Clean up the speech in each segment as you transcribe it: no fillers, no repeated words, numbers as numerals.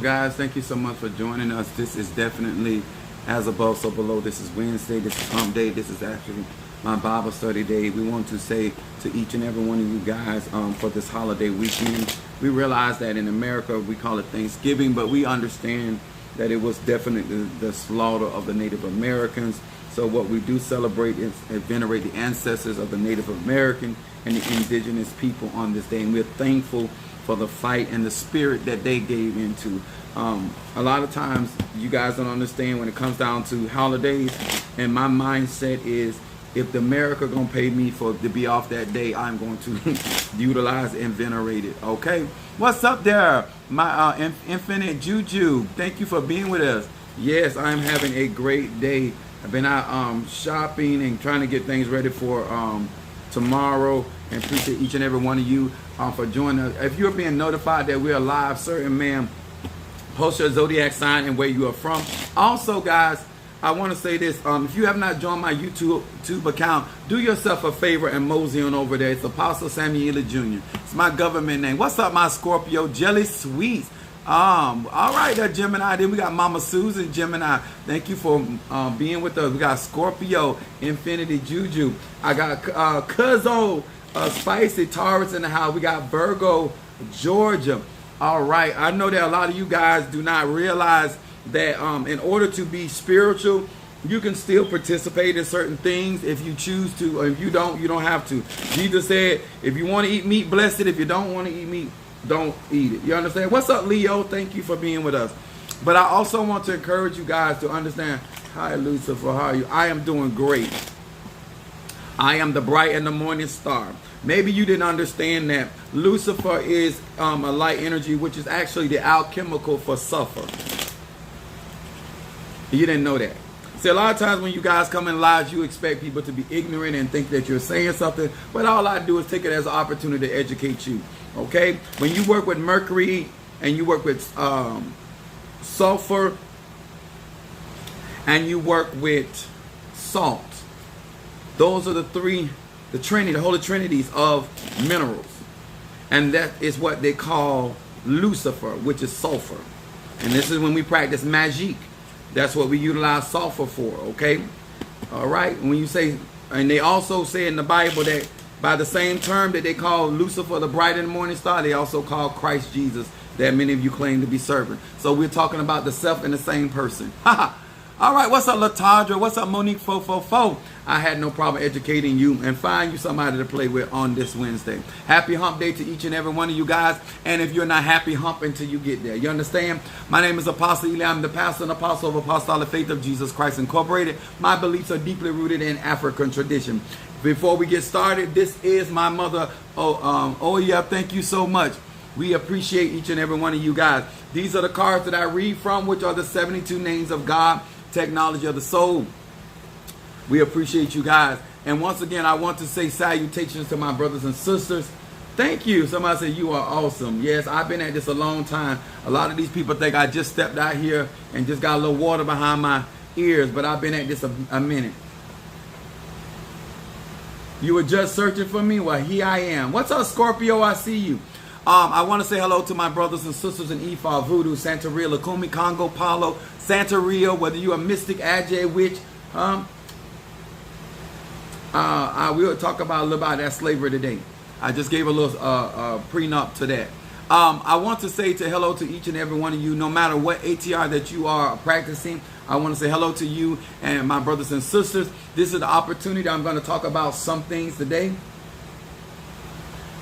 Guys, thank you so much for joining us. This is definitely As Above, So Below. This is Wednesday. This is Hump Day. This is actually my Bible study day. We want to say to each and every one of you guys for this holiday weekend, we realize that in America we call it Thanksgiving, but we understand that it was definitely the slaughter of the Native Americans. So what we do celebrate is venerate the ancestors of the Native American and the indigenous people on this day. And we're thankful for the fight and the spirit that they gave into. A lot of times you guys don't understand when it comes down to holidays, and my mindset is if the America gonna pay me to be off that day, I'm going to utilize and venerate it. Okay, what's up there, my infinite Juju? Thank you for being with us. Yes, I'm having a great day. I've been out shopping and trying to get things ready for tomorrow, and appreciate each and every one of you for joining us. If you're being notified that we're live, sir and ma'am, post your zodiac sign and where you are from. Also, guys, I want to say this. If you have not joined my YouTube account, do yourself a favor and mosey on over there. It's Apostle Samuel Jr. It's my government name. What's up, my Scorpio? Jelly Sweets. All right, there, Gemini. Then we got Mama Susan, Gemini. Thank you for being with us. We got Scorpio, Infinity Juju. I got Cuzzo, Spicy, Taurus in the house. We got Virgo, Georgia. All right, I know that a lot of you guys do not realize that in order to be spiritual, you can still participate in certain things if you choose to, or if you don't, you don't have to. Jesus said, if you want to eat meat, bless it. If you don't want to eat meat, don't eat it. You understand? What's up, Leo? Thank you for being with us. But I also want to encourage you guys to understand. Hi, Lucifer. How are you? I am doing great. I am the bright and the morning star. Maybe you didn't understand that Lucifer is a light energy, which is actually the alchemical for sulfur. You didn't know that. See, a lot of times when you guys come in lives, you expect people to be ignorant and think that you're saying something. But all I do is take it as an opportunity to educate you. Okay? When you work with mercury and you work with sulfur and you work with salt, those are the three, the Trinity, the Holy Trinities of minerals. And that is what they call Lucifer, which is sulfur. And this is when we practice magic. That's what we utilize sulfur for, okay? All right? When you say, and they also say in the Bible that by the same term that they call Lucifer, the bright and morning star, they also call Christ Jesus, that many of you claim to be serving. So we're talking about the self and the same person. All right, what's up, Latadra? What's up, Monique 444? I had no problem educating you and find you somebody to play with on this Wednesday. Happy hump day to each and every one of you guys. And if you're not happy, hump until you get there. You understand? My name is Apostle Eli. I'm the pastor and apostle of Apostolic Faith of Jesus Christ Incorporated. My beliefs are deeply rooted in African tradition. Before we get started, this is my mother. Oh yeah, thank you so much. We appreciate each and every one of you guys. These are the cards that I read from, which are the 72 names of God, technology of the soul. We appreciate you guys. And once again, I want to say salutations to my brothers and sisters. Thank you. Somebody said you are awesome. Yes, I've been at this a long time. A lot of these people think I just stepped out here and just got a little water behind my ears, but I've been at this a minute. You were just searching for me? Well, here I am. What's up, Scorpio? I see you. I want to say hello to my brothers and sisters in Ifa, Voodoo, Santeria, Lakumi, Congo, Palo, Santeria, whether you're a mystic, Ajay, witch. We will talk about a little about that slavery today. I just gave a little prenup to that. I want to say hello to each and every one of you, no matter what ATR that you are practicing. I want to say hello to you and my brothers and sisters. This is the opportunity. I'm going to talk about some things today.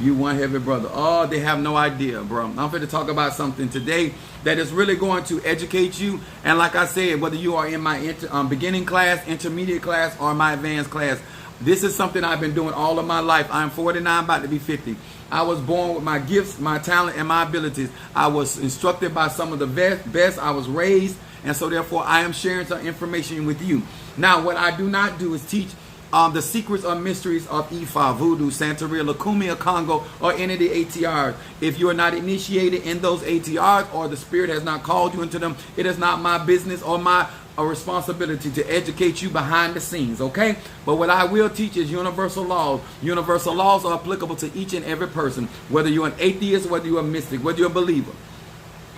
You one heavy brother. Oh, they have no idea, bro. I'm going to talk about something today that is really going to educate you. And like I said, whether you are in my beginning class, intermediate class, or my advanced class, this is something I've been doing all of my life. I'm 49, about to be 50. I was born with my gifts, my talent, and my abilities. I was instructed by some of the best. I was raised, and so therefore I am sharing some information with you. Now, what I do not do is teach the secrets or mysteries of Ifa, Voodoo, Santeria, Lakumi, Congo, or any of the ATRs. If you are not initiated in those ATRs or the Spirit has not called you into them, it is not my business or my responsibility to educate you behind the scenes, okay? But what I will teach is universal laws. Universal laws are applicable to each and every person, whether you're an atheist, whether you're a mystic, whether you're a believer.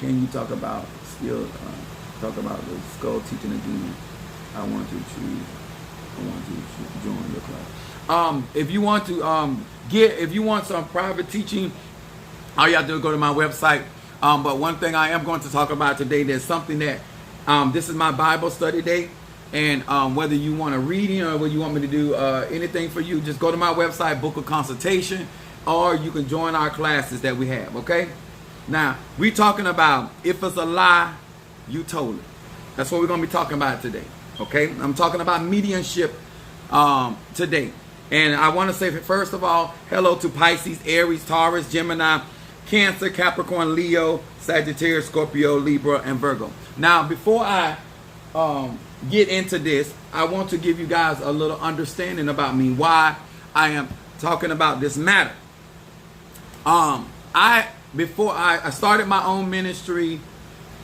Can you talk about skill? Talk about the skull teaching again. I want to join your class. If you want to if you want some private teaching, all you have to do is go to my website. But one thing I am going to talk about today, there's something that this is my Bible study day, and whether you want a reading or whether you want me to do anything for you, just go to my website, book a consultation, or you can join our classes that we have. Okay. Now we're talking about if it's a lie, you told it. That's what we're going to be talking about today. Okay, I'm talking about mediumship today. And I want to say, first of all, hello to Pisces, Aries, Taurus, Gemini, Cancer, Capricorn, Leo, Sagittarius, Scorpio, Libra, and Virgo. Now, before I get into this, I want to give you guys a little understanding about me, why I am talking about this matter. Before I started my own ministry,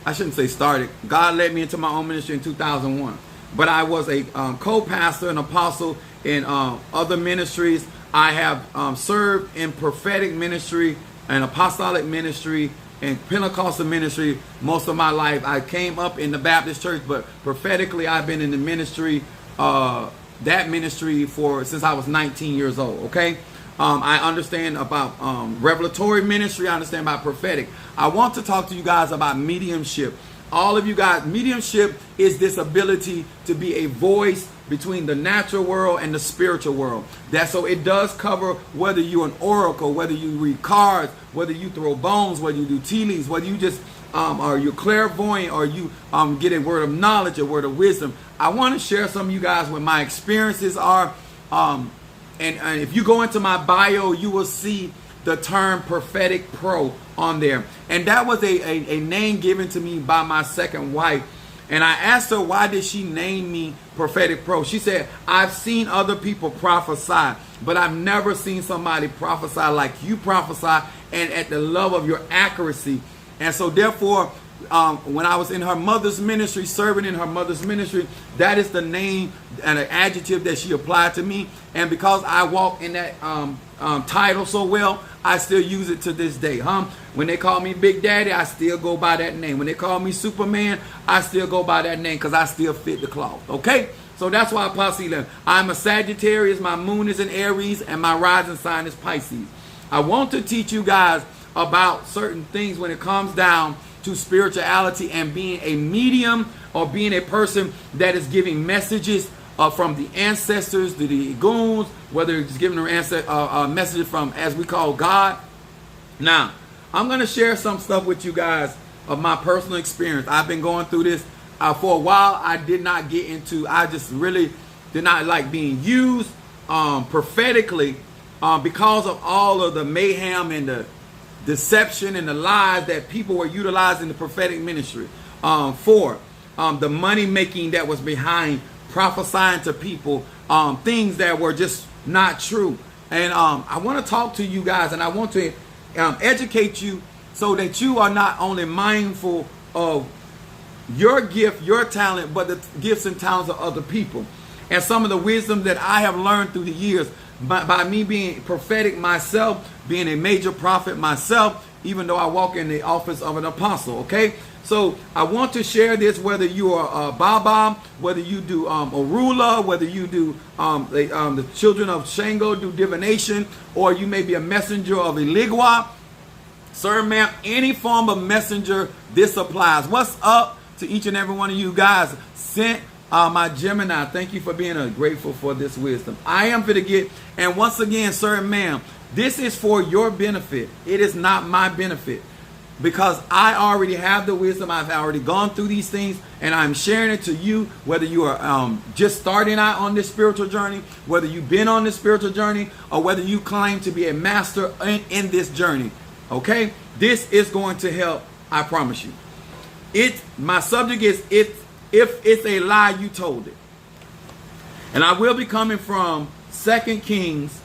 I shouldn't say started. God led me into my own ministry in 2001. But I was a co-pastor and apostle in other ministries. I have served in prophetic ministry and apostolic ministry and Pentecostal ministry most of my life. I came up in the Baptist church, but prophetically I've been in the ministry, that ministry since I was 19 years old. Okay. I understand about revelatory ministry. I understand about prophetic. I want to talk to you guys about mediumship. All of you guys, mediumship is this ability to be a voice between the natural world and the spiritual world. So it does cover whether you're an oracle, whether you read cards, whether you throw bones, whether you do tea leaves, whether you just are you clairvoyant, or you get a word of knowledge, a word of wisdom. I want to share some of you guys what my experiences are. And if you go into my bio, you will see the term prophetic pro on there. And that was a name given to me by my second wife. And I asked her, why did she name me prophetic pro? She said, I've seen other people prophesy, but I've never seen somebody prophesy like you prophesy, and at the level of your accuracy. And so therefore, when I was in her mother's ministry, serving in her mother's ministry, that is the name and an adjective that she applied to me. And because I walk in that title so well, I still use it to this day. When they call me Big Daddy, I still go by that name. When they call me Superman, I still go by that name because I still fit the cloth. Okay? So that's why Apostle, I'm a Sagittarius, my moon is in Aries, and my rising sign is Pisces. I want to teach you guys about certain things when it comes down to spirituality and being a medium, or being a person that is giving messages from the ancestors, to the goons, whether it's giving a message from, as we call, God. Now, I'm going to share some stuff with you guys of my personal experience. I've been going through this for a while. I just really did not like being used prophetically because of all of the mayhem and the deception and the lies that people were utilizing the prophetic ministry for. The money making that was behind prophesying to people things that were just not true. And I want to talk to you guys, and I want to educate you so that you are not only mindful of your gift, your talent, but the gifts and talents of other people. And some of the wisdom that I have learned through the years by me being prophetic myself, being a major prophet myself, even though I walk in the office of an apostle. Okay, so I want to share this, whether you are a Baba, whether you do Orula, whether you do the children of Shango do divination, or you may be a messenger of Eligwa. Sir, ma'am, any form of messenger, this applies. What's up to each and every one of you guys? Sent my Gemini, thank you for being grateful for this wisdom. I am for the get, and once again, sir and ma'am, this is for your benefit. It is not my benefit, because I already have the wisdom. I've already gone through these things, and I'm sharing it to you, whether you are just starting out on this spiritual journey, whether you've been on this spiritual journey, or whether you claim to be a master in this journey. Okay, this is going to help, I promise you. My subject is if it's a lie, you told it. And I will be coming from 2 Kings,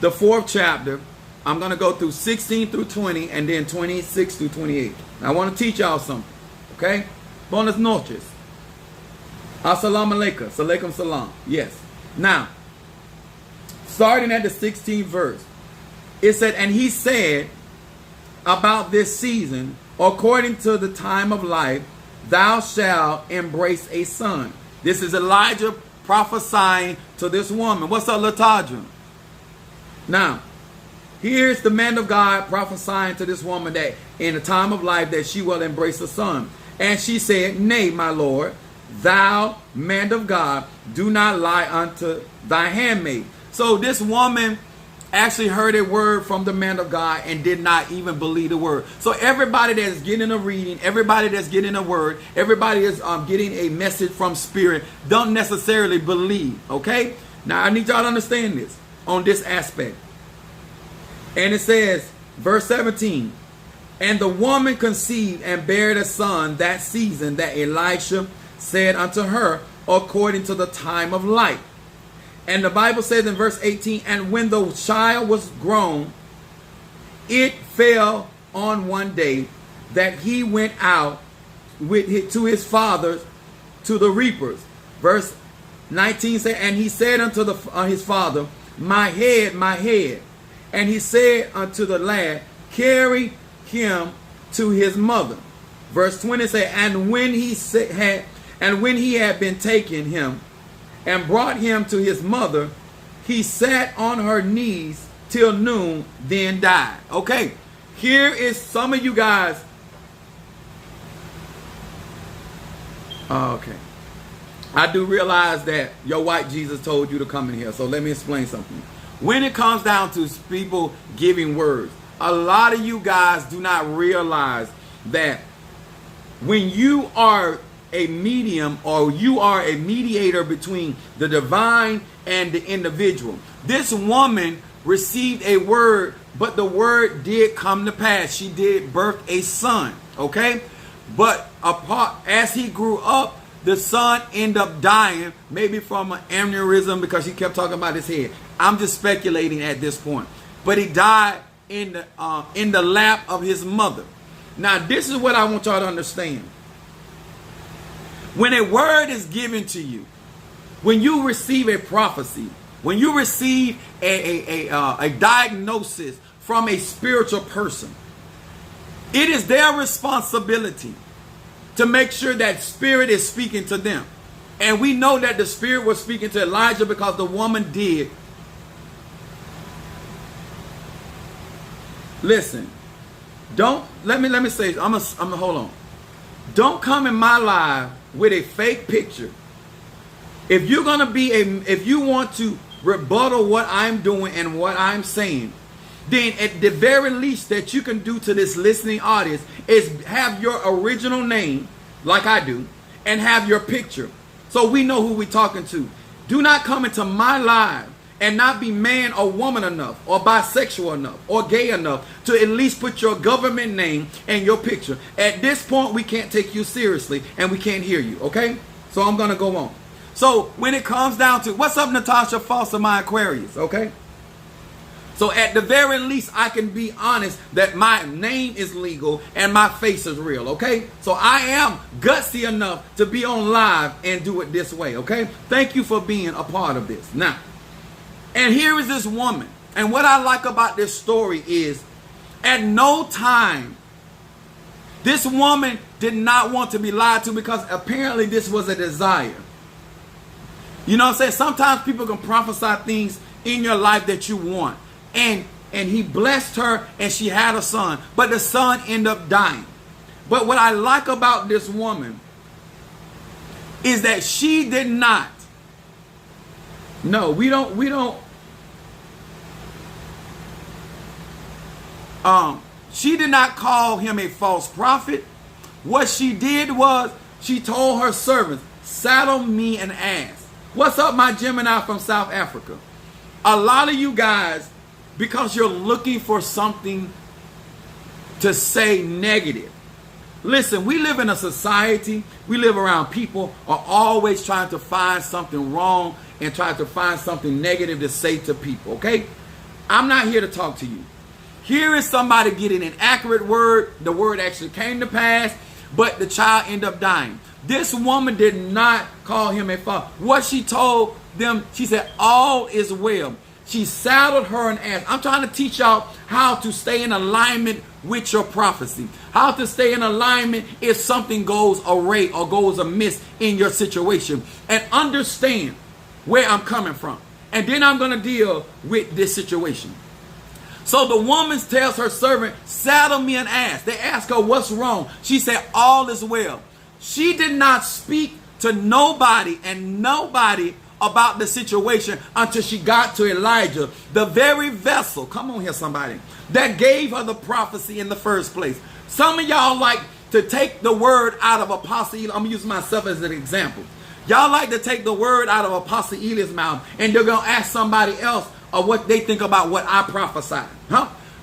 the 4th chapter. I'm going to go through 16 through 20 and then 26 through 28. I want to teach y'all something. Okay? Buenas noches. Assalamu alaikum. Salaikum salam. Yes. Now, starting at the 16th verse, it said, and he said about this season, according to the time of life, thou shalt embrace a son. This is Elijah prophesying to this woman. What's up, Latadra? Now, here's the man of God prophesying to this woman that in the time of life that she will embrace a son. And she said, Nay, my Lord, thou man of God, do not lie unto thy handmaid. So this woman actually heard a word from the man of God and did not even believe the word. So everybody that's getting a reading, everybody that's getting a word, everybody that's getting a message from Spirit don't necessarily believe, okay? Now I need y'all to understand this on this aspect. And it says, verse 17, and the woman conceived and bare a son that season that Elisha said unto her, according to the time of life. And the Bible says in verse 18, and when the child was grown, it fell on one day that he went out to his fathers, to the reapers. Verse 19 says, and he said unto his father, my head, my head. And he said unto the lad, carry him to his mother. Verse 20 says, and when he had been taken him, and brought him to his mother, he sat on her knees till noon, then died. Okay, here is some of you guys. Okay, I do realize that your white Jesus told you to come in here. So let me explain something. When it comes down to people giving words, a lot of you guys do not realize that when you are a medium, or you are a mediator between the divine and the individual. This woman received a word, but the word did come to pass. She did birth a son, okay? But as he grew up, the son ended up dying, maybe from an aneurysm because he kept talking about his head. I'm just speculating at this point. But he died in the lap of his mother. Now, this is what I want y'all to understand. When a word is given to you, when you receive a prophecy, when you receive a diagnosis from a spiritual person, it is their responsibility to make sure that Spirit is speaking to them. And we know that the Spirit was speaking to Elijah because the woman did. Listen, let me say, I'm gonna hold on. Don't come in my life with a fake picture. If you're gonna if you want to rebuttal what I'm doing and what I'm saying, then at the very least that you can do to this listening audience is have your original name, like I do, and have your picture, so we know who we're talking to. Do not come into my live and not be man or woman enough, or bisexual enough, or gay enough to at least put your government name and your picture. At this point, we can't take you seriously and we can't hear you, okay? So I'm going to go on. So when it comes down to, what's up, Natasha Foster, my Aquarius, okay? So at the very least, I can be honest that my name is legal and my face is real, okay? So I am gutsy enough to be on live and do it this way, okay? Thank you for being a part of this. Now, and here is this woman. And what I like about this story is at no time this woman did not want to be lied to, because apparently this was a desire. You know what I'm saying? Sometimes people can prophesy things in your life that you want. And he blessed her and she had a son. But the son ended up dying. But what I like about this woman is that she did not. No, we don't. She did not call him a false prophet. What she did was she told her servants, saddle me an ass. What's up, my Gemini from South Africa? A lot of you guys, because you're looking for something to say negative. Listen, we live in a society, we live around people are always trying to find something wrong and trying to find something negative to say to people, okay? I'm not here to talk to you. Here is somebody getting an accurate word. The word actually came to pass, but the child ended up dying. This woman did not call him a father. What she told them, she said, all is well. She saddled her an ass. I'm trying to teach y'all how to stay in alignment with your prophecy, How to stay in alignment if something goes awry or goes amiss in your situation. And understand where I'm coming from. And then I'm going to deal with this situation. So the woman tells her servant, saddle me an ass. They ask her, what's wrong? She said, all is well. She did not speak to nobody about the situation until she got to Elijah, the very vessel, come on here somebody, that gave her the prophecy in the first place. Some of y'all like to take the word out of Apostle Eli. I'm going to use myself as an example. Y'all like to take the word out of Apostle Eli's mouth and they're going to ask somebody else or what they think about what I prophesied.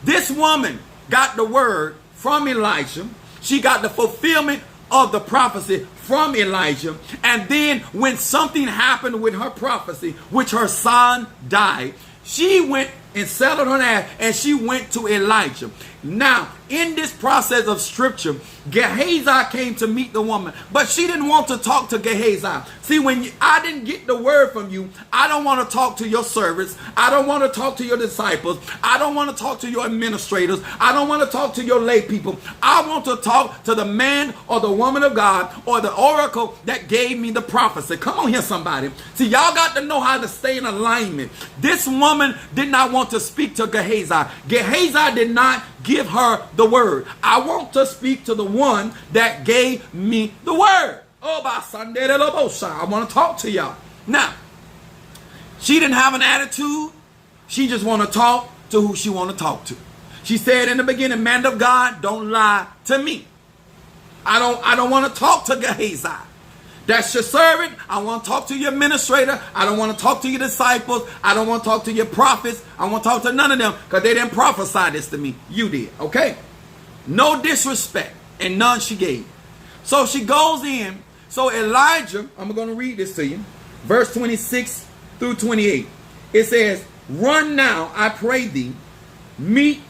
This woman got the word from Elijah. She got the fulfillment of the prophecy from Elijah. And then when something happened with her prophecy, which her son died, she went and settled her ass and she went to Elijah. Now, in this process of scripture, Gehazi came to meet the woman, but she didn't want to talk to Gehazi. See, when I didn't get the word from you, I don't want to talk to your servants. I don't want to talk to your disciples. I don't want to talk to your administrators. I don't want to talk to your lay people. I want to talk to the man or the woman of God or the oracle that gave me the prophecy. Come on here, somebody. See, y'all got to know how to stay in alignment. This woman did not want to speak to Gehazi. Gehazi did not give her the word. I want to speak to the one that gave me the word. I want to talk to y'all. Now, she didn't have an attitude. She just want to talk to who she want to talk to. She said in the beginning, man of God, don't lie to me. I don't want to talk to Gehazi. That's your servant. I want to talk to your administrator. I don't want to talk to your disciples. I don't want to talk to your prophets. I want to talk to none of them because they didn't prophesy this to me. You did. Okay? No disrespect. And none she gave. So she goes in. So Elijah, I'm going to read this to you. Verse 26 through 28. It says, run now, I pray thee, meet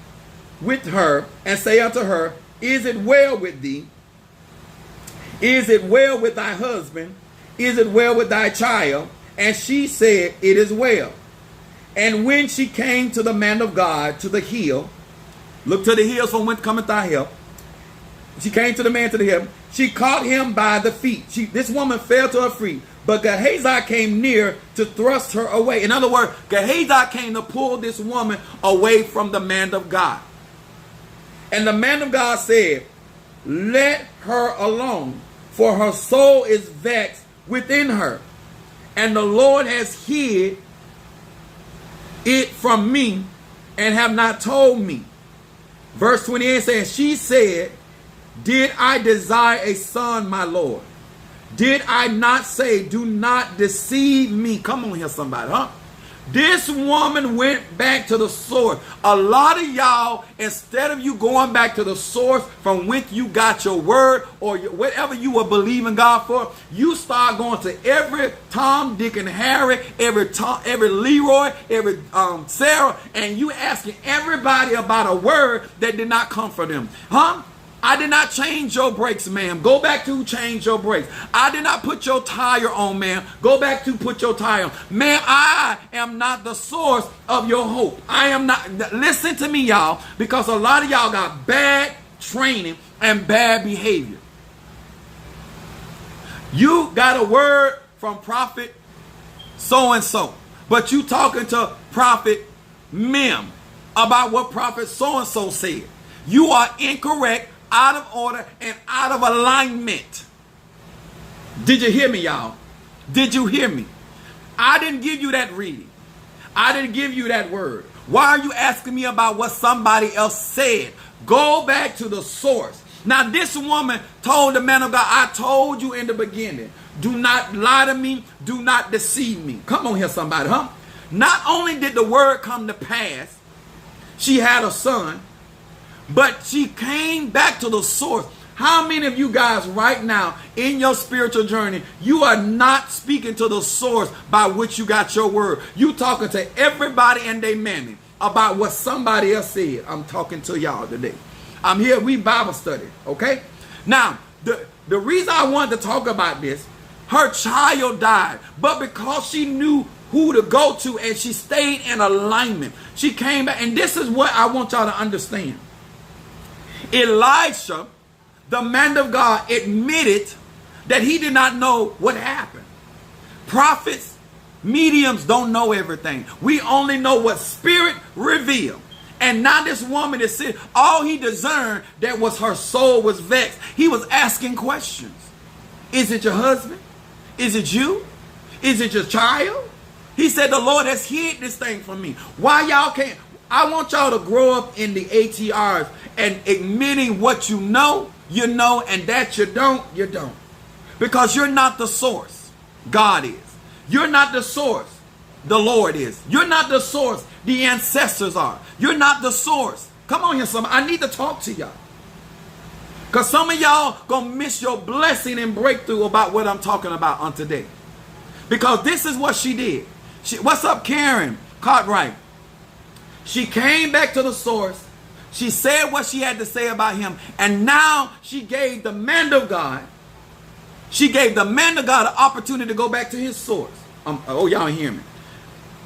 with her and say unto her, is it well with thee? Is it well with thy husband? Is it well with thy child? And she said, it is well. And when she came to the man of God, to the hill, look to the hills from whence cometh thy help. She came to the man to the hill. She caught him by the feet. This woman fell to her feet. But Gehazi came near to thrust her away. In other words, Gehazi came to pull this woman away from the man of God. And the man of God said, let her alone, for her soul is vexed within her, and the Lord has hid it from me and have not told me. Verse 28 says, she said, did I desire a son, my Lord? Did I not say, do not deceive me? Come on here, somebody, huh? This woman went back to the source. A lot of y'all, instead of you going back to the source from whence you got your word or whatever you were believing God for, you start going to every Tom, Dick, and Harry, every Leroy, every Sarah, and you asking everybody about a word that did not come from them. Huh? I did not change your brakes, ma'am. Go back to change your brakes. I did not put your tire on, ma'am. Go back to put your tire on. Ma'am, I am not the source of your hope. I am not. Listen to me, y'all, because a lot of y'all got bad training and bad behavior. You got a word from prophet so-and-so, but you talking to prophet Mim about what prophet so-and-so said. You are incorrect, out of order, and out of alignment. Did you hear me, y'all? Did you hear me? I didn't give you that reading. I didn't give you that word. Why are you asking me about what somebody else said? Go back to the source. Now, this woman told the man of God, I told you in the beginning, do not lie to me, do not deceive me. Come on here, somebody, huh? Not only did the word come to pass, she had a son, but she came back to the source. How many of you guys right now in your spiritual journey, you are not speaking to the source by which you got your word? You talking to everybody and their mammy about what somebody else said. I'm talking to y'all today. I'm here, we Bible study, okay? Now, the reason I wanted to talk about this, her child died, but because she knew who to go to and she stayed in alignment, she came back. And this is what I want y'all to understand. Elisha, the man of God, admitted that he did not know what happened. Prophets, mediums don't know everything. We only know what Spirit revealed. And now this woman is sitting, all he discerned that was her soul was vexed. He was asking questions. Is it your husband? Is it you? Is it your child? He said, the Lord has hid this thing from me. Why y'all can't? I want y'all to grow up in the ATRs and admitting what you know, and that you don't, you don't. Because you're not the source. God is. You're not the source. The Lord is. You're not the source. The ancestors are. You're not the source. Come on here, somebody. I need to talk to y'all. Because some of y'all going to miss your blessing and breakthrough about what I'm talking about on today. Because this is what she did. What's up, Karen Cartwright? She came back to the source. She said what she had to say about him. And now she gave the man of God. She gave the man of God an opportunity to go back to his source. Oh, y'all hear me.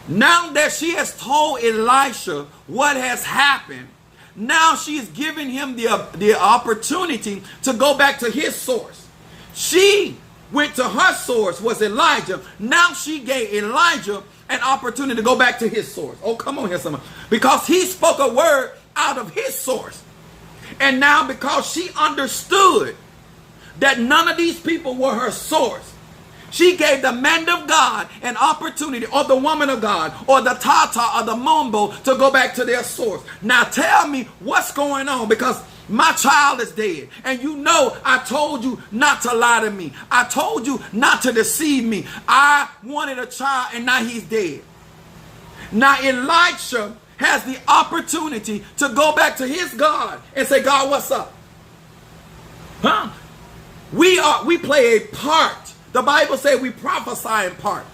Now that she has told Elisha what has happened, now she is giving him the opportunity to go back to his source. She went to her source, was Elijah. Now she gave Elijah an opportunity to go back to his source. Oh, come on here, someone. Because he spoke a word out of his source. And now because she understood that none of these people were her source, she gave the man of God an opportunity, or the woman of God, or the Tata, or the Mumbo, to go back to their source. Now tell me what's going on, because my child is dead. And you know I told you not to lie to me. I told you not to deceive me. I wanted a child and now he's dead. Now Elisha has the opportunity to go back to his God and say, God, what's up? Huh? We play a part. The Bible says we prophesy in part.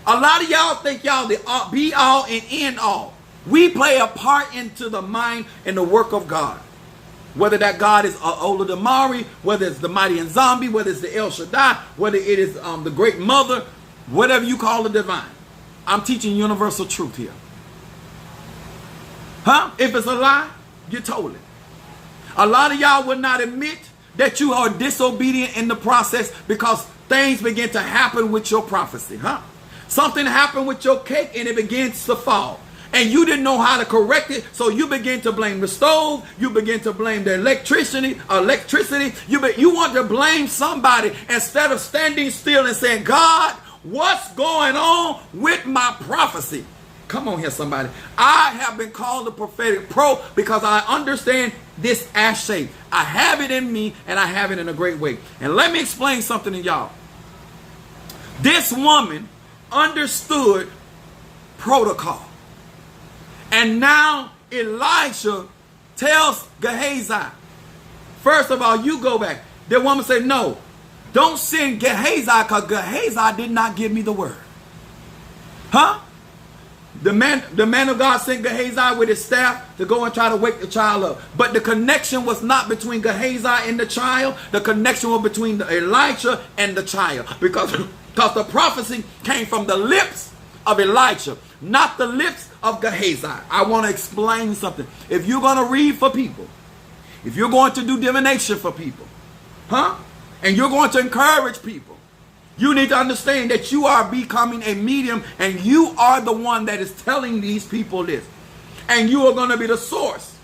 A lot of y'all think y'all the be all and end all. We play a part into the mind and the work of God. Whether that God is Olodumare, whether it's the mighty and zombie, whether it's the El Shaddai, whether it is the great mother, whatever you call the divine. I'm teaching universal truth here. Huh? If it's a lie, you told it. A lot of y'all will not admit that you are disobedient in the process because things begin to happen with your prophecy. Huh? Something happened with your cake and it begins to fall. And you didn't know how to correct it, so you begin to blame the stove. You begin to blame the electricity. You want to blame somebody instead of standing still and saying, God, what's going on with my prophecy? Come on here, somebody. I have been called a prophetic pro because I understand this ash shape. I have it in me, and I have it in a great way. And let me explain something to y'all. This woman understood protocol. And now Elisha tells Gehazi, first of all, you go back. The woman said, no, don't send Gehazi because Gehazi did not give me the word. Huh? The man of God sent Gehazi with his staff to go and try to wake the child up. But the connection was not between Gehazi and the child. The connection was between Elisha and the child. Because the prophecy came from the lips of Elisha, not the lips of Gehazi. I want to explain something. If you're going to read for people, if you're going to do divination for people, huh? And you're going to encourage people, you need to understand that you are becoming a medium and you are the one that is telling these people this. And you are going to be the source.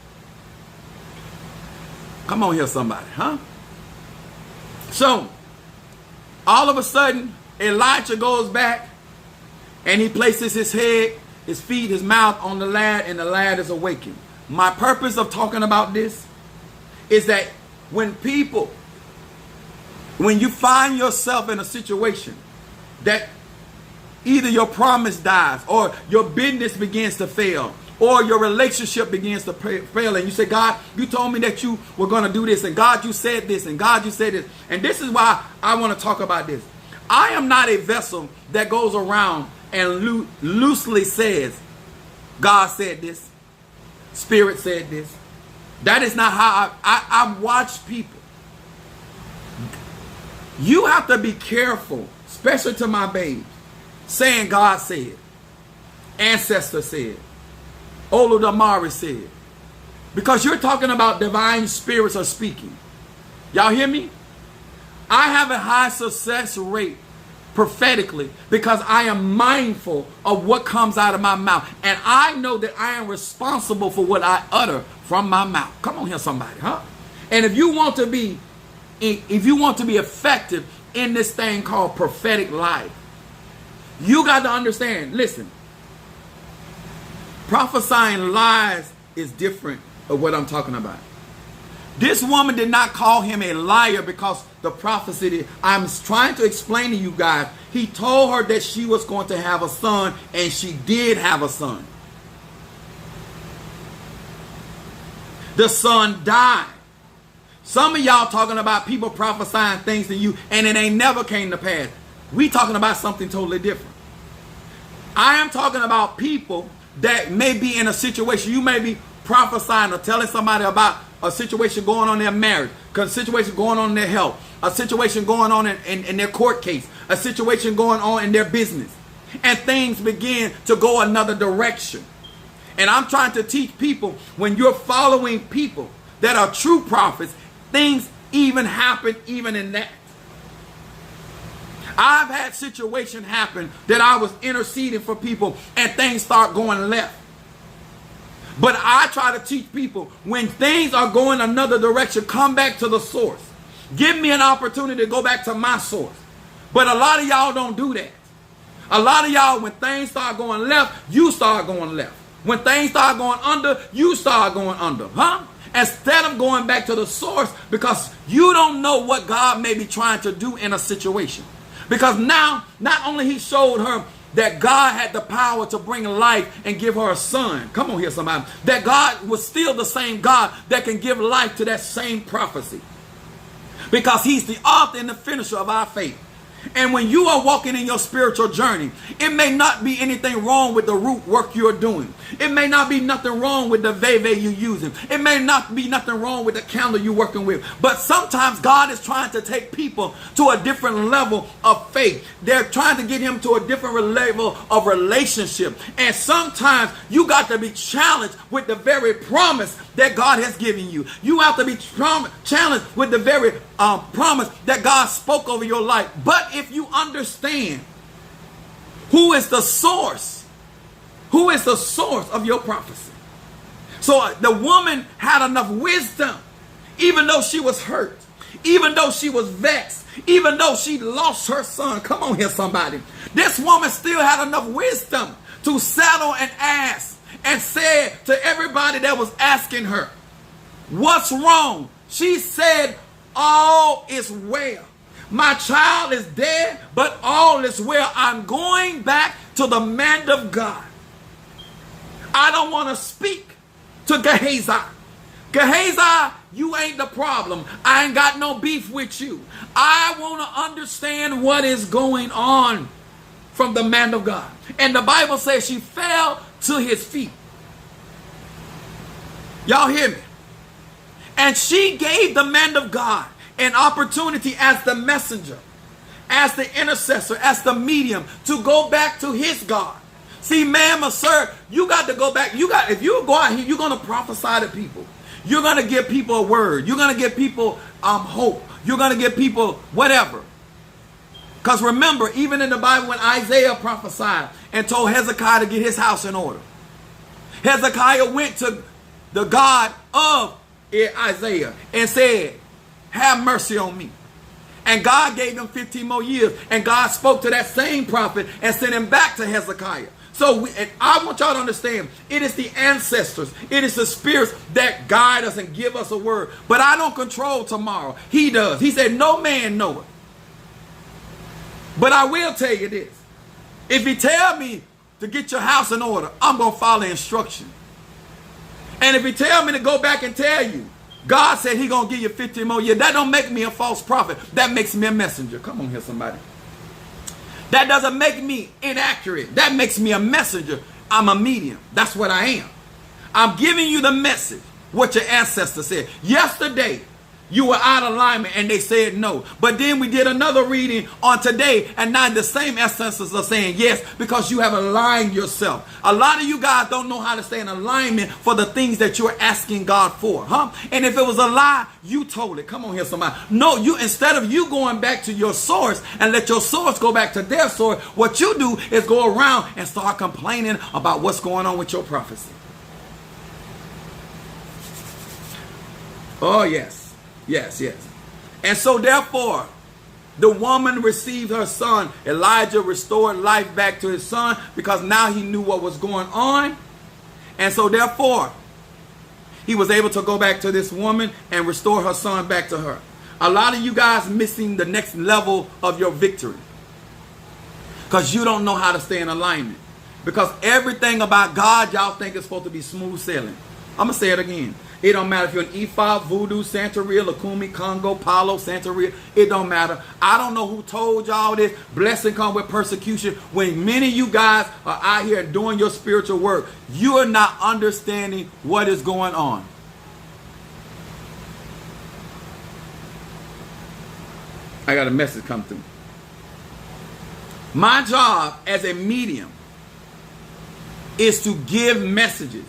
Come on here, somebody, huh? So, all of a sudden, Elijah goes back and he places his head, his feet, his mouth on the lad, and the lad is awakened. My purpose of talking about this is that when you find yourself in a situation that either your promise dies or your business begins to fail or your relationship begins to fail and you say, God, you told me that you were going to do this, and God, you said this, and God, you said this. And this is why I want to talk about this. I am not a vessel that goes around and loosely says, God said this, Spirit said this. That is not how I watch people. You have to be careful, especially to my babes, saying God said, ancestor said, Olodumare said. Because you're talking about divine spirits are speaking. Y'all hear me? I have a high success rate prophetically because I am mindful of what comes out of my mouth. And I know that I am responsible for what I utter from my mouth. Come on here, somebody, huh? And if you want to be effective in this thing called prophetic life, you got to understand, listen, prophesying lies is different of what I'm talking about. This woman did not call him a liar because the prophecy, I'm trying to explain to you guys, he told her that she was going to have a son, and she did have a son. The son died. Some of y'all talking about people prophesying things to you and it ain't never came to pass. We talking about something totally different. I am talking about people that may be in a situation. You may be prophesying or telling somebody about a situation going on in their marriage, a situation going on in their health, a situation going on in their court case, a situation going on in their business. And things begin to go another direction. And I'm trying to teach people, when you're following people that are true prophets, things even happen even in that. I've had situations happen that I was interceding for people and things start going left. But I try to teach people, when things are going another direction, come back to the source. Give me an opportunity to go back to my source. But a lot of y'all don't do that. A lot of y'all, when things start going left, you start going left. When things start going under, you start going under. Huh? Instead of going back to the source, because you don't know what God may be trying to do in a situation. Because now, not only he showed her that God had the power to bring life and give her a son. Come on here, somebody. That God was still the same God that can give life to that same prophecy. Because he's the author and the finisher of our faith. And when you are walking in your spiritual journey, it may not be anything wrong with the root work you're doing. It may not be nothing wrong with the veve you're using. It may not be nothing wrong with the candle you're working with. But sometimes God is trying to take people to a different level of faith. They're trying to get him to a different level of relationship. And sometimes you got to be challenged with the very promise that God has given you. You have to be challenged with the very promise that God spoke over your life. But if you understand who is the source of your prophecy. So the woman had enough wisdom, even though she was hurt, even though she was vexed, even though she lost her son. Come on here, somebody. This woman still had enough wisdom to settle and ask, and said to everybody that was asking her, what's wrong? She said, all is well. My child is dead, but all is well. I'm going back to the man of God. I don't want to speak to Gehazi. Gehazi, you ain't the problem. I ain't got no beef with you. I want to understand what is going on from the man of God. And the Bible says she fell to his feet. Y'all hear me? And she gave the man of God an opportunity as the messenger, as the intercessor, as the medium, to go back to his God. See, ma'am or sir, you got to go back. If you go out here, you're going to prophesy to people. You're going to give people a word. You're going to give people hope. You're going to give people whatever. Because remember, even in the Bible, when Isaiah prophesied and told Hezekiah to get his house in order, Hezekiah went to the God of Isaiah and said, have mercy on me. And God gave him 15 more years. And God spoke to that same prophet and sent him back to Hezekiah. So I want y'all to understand, it is the ancestors, it is the spirits that guide us and give us a word. But I don't control tomorrow. He does. He said, no man knoweth. But I will tell you this. If he tell me to get your house in order, I'm going to follow instruction. And if he tell me to go back and tell you, God said he going to give you 15 more years, that don't make me a false prophet. That makes me a messenger. Come on here, somebody. That doesn't make me inaccurate. That makes me a messenger. I'm a medium. That's what I am. I'm giving you the message, what your ancestors said. Yesterday, You were out of alignment and they said no. But then we did another reading on today, and now the same essences are saying yes, because you have aligned yourself. A lot of you guys don't know how to stay in alignment for the things that you're asking God for, huh? And if it was a lie, you told it. Come on here, somebody. No, you, instead of you going back to your source and let your source go back to their source, what you do is go around and start complaining about what's going on with your prophecy. Oh, yes. Yes, yes. And so therefore, the woman received her son. Elijah restored life back to his son because now he knew what was going on. And so therefore, he was able to go back to this woman and restore her son back to her. A lot of you guys missing the next level of your victory because you don't know how to stay in alignment. Because everything about God, y'all think is supposed to be smooth sailing. I'm going to say it again. It don't matter if you're an Ifa, Voodoo, Santeria, Lakumi, Congo, Palo, Santeria. It don't matter. I don't know who told y'all this. Blessing come with persecution. When many of you guys are out here doing your spiritual work, you are not understanding what is going on. I got a message come through. My job as a medium is to give messages.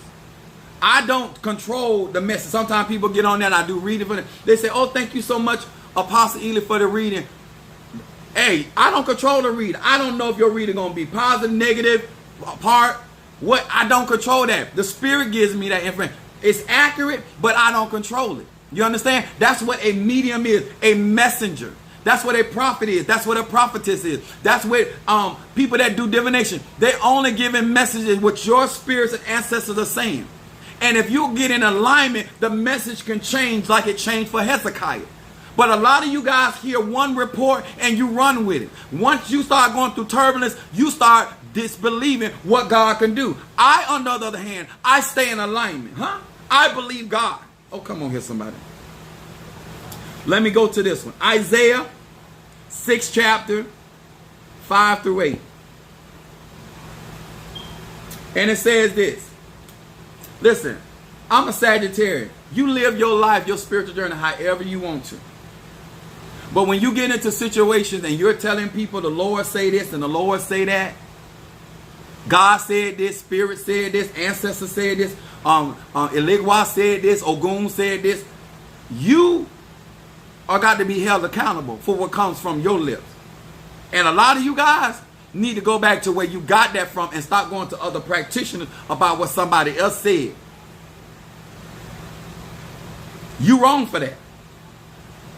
I don't control the message. Sometimes people get on there and I do reading for them. They say, oh, thank you so much, Apostle Ely, for the reading. Hey, I don't control the reading. I don't know if your reading going to be positive, negative, part. What? I don't control that. The Spirit gives me that information. It's accurate, but I don't control it. You understand? That's what a medium is, a messenger. That's what a prophet is. That's what a prophetess is. That's what people that do divination. They only giving messages what your spirits and ancestors are saying. And if you get in alignment, the message can change like it changed for Hezekiah. But a lot of you guys hear one report and you run with it. Once you start going through turbulence, you start disbelieving what God can do. I, on the other hand, I stay in alignment. Huh? I believe God. Oh, come on here, somebody. Let me go to this one. Isaiah 6 chapter 5 through 8. And it says this. Listen, I'm a Sagittarius. You live your life, your spiritual journey, however you want to. But when you get into situations and you're telling people the Lord say this and the Lord say that, God said this, Spirit said this, ancestors said this, Eligwa said this, Ogun said this, you are got to be held accountable for what comes from your lips. And a lot of you guys need to go back to where you got that from and stop going to other practitioners about what somebody else said. You wrong for that.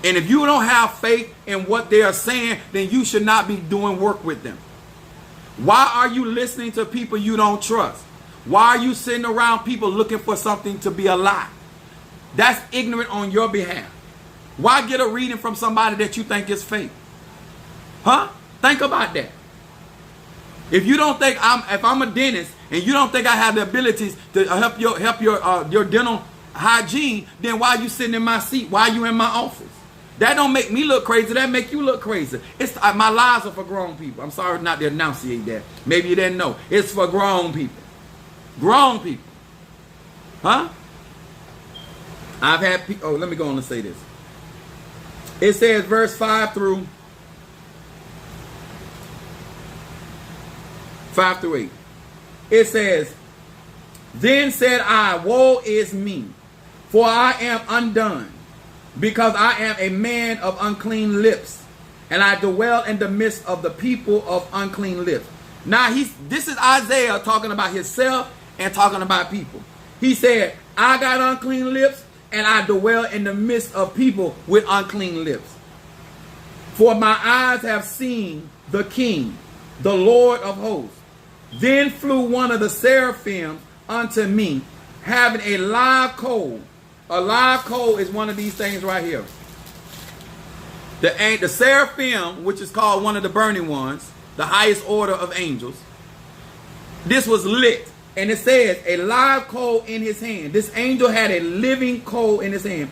And if you don't have faith in what they are saying, then you should not be doing work with them. Why are you listening to people you don't trust? Why are you sitting around people looking for something to be a lie? That's ignorant on your behalf. Why get a reading from somebody that you think is fake? Huh? Think about that. If you don't think if I'm a dentist and you don't think I have the abilities to help your dental hygiene, then why are you sitting in my seat? Why are you in my office? That don't make me look crazy. That make you look crazy. It's my lies are for grown people. I'm sorry not to enunciate that. Maybe you didn't know. It's for grown people. Grown people. Huh? I've had people. Oh, let me go on and say this. It says verse 5 through 8. It says, then said I, woe is me, for I am undone, because I am a man of unclean lips, and I dwell in the midst of the people of unclean lips. Now this is Isaiah talking about himself and talking about people. He said, I got unclean lips, and I dwell in the midst of people with unclean lips. For my eyes have seen the King, the Lord of hosts. Then flew one of the seraphim unto me, having a live coal. A live coal is one of these things right here. The seraphim, which is called one of the burning ones, the highest order of angels. This was lit. And it says, a live coal in his hand. This angel had a living coal in his hand.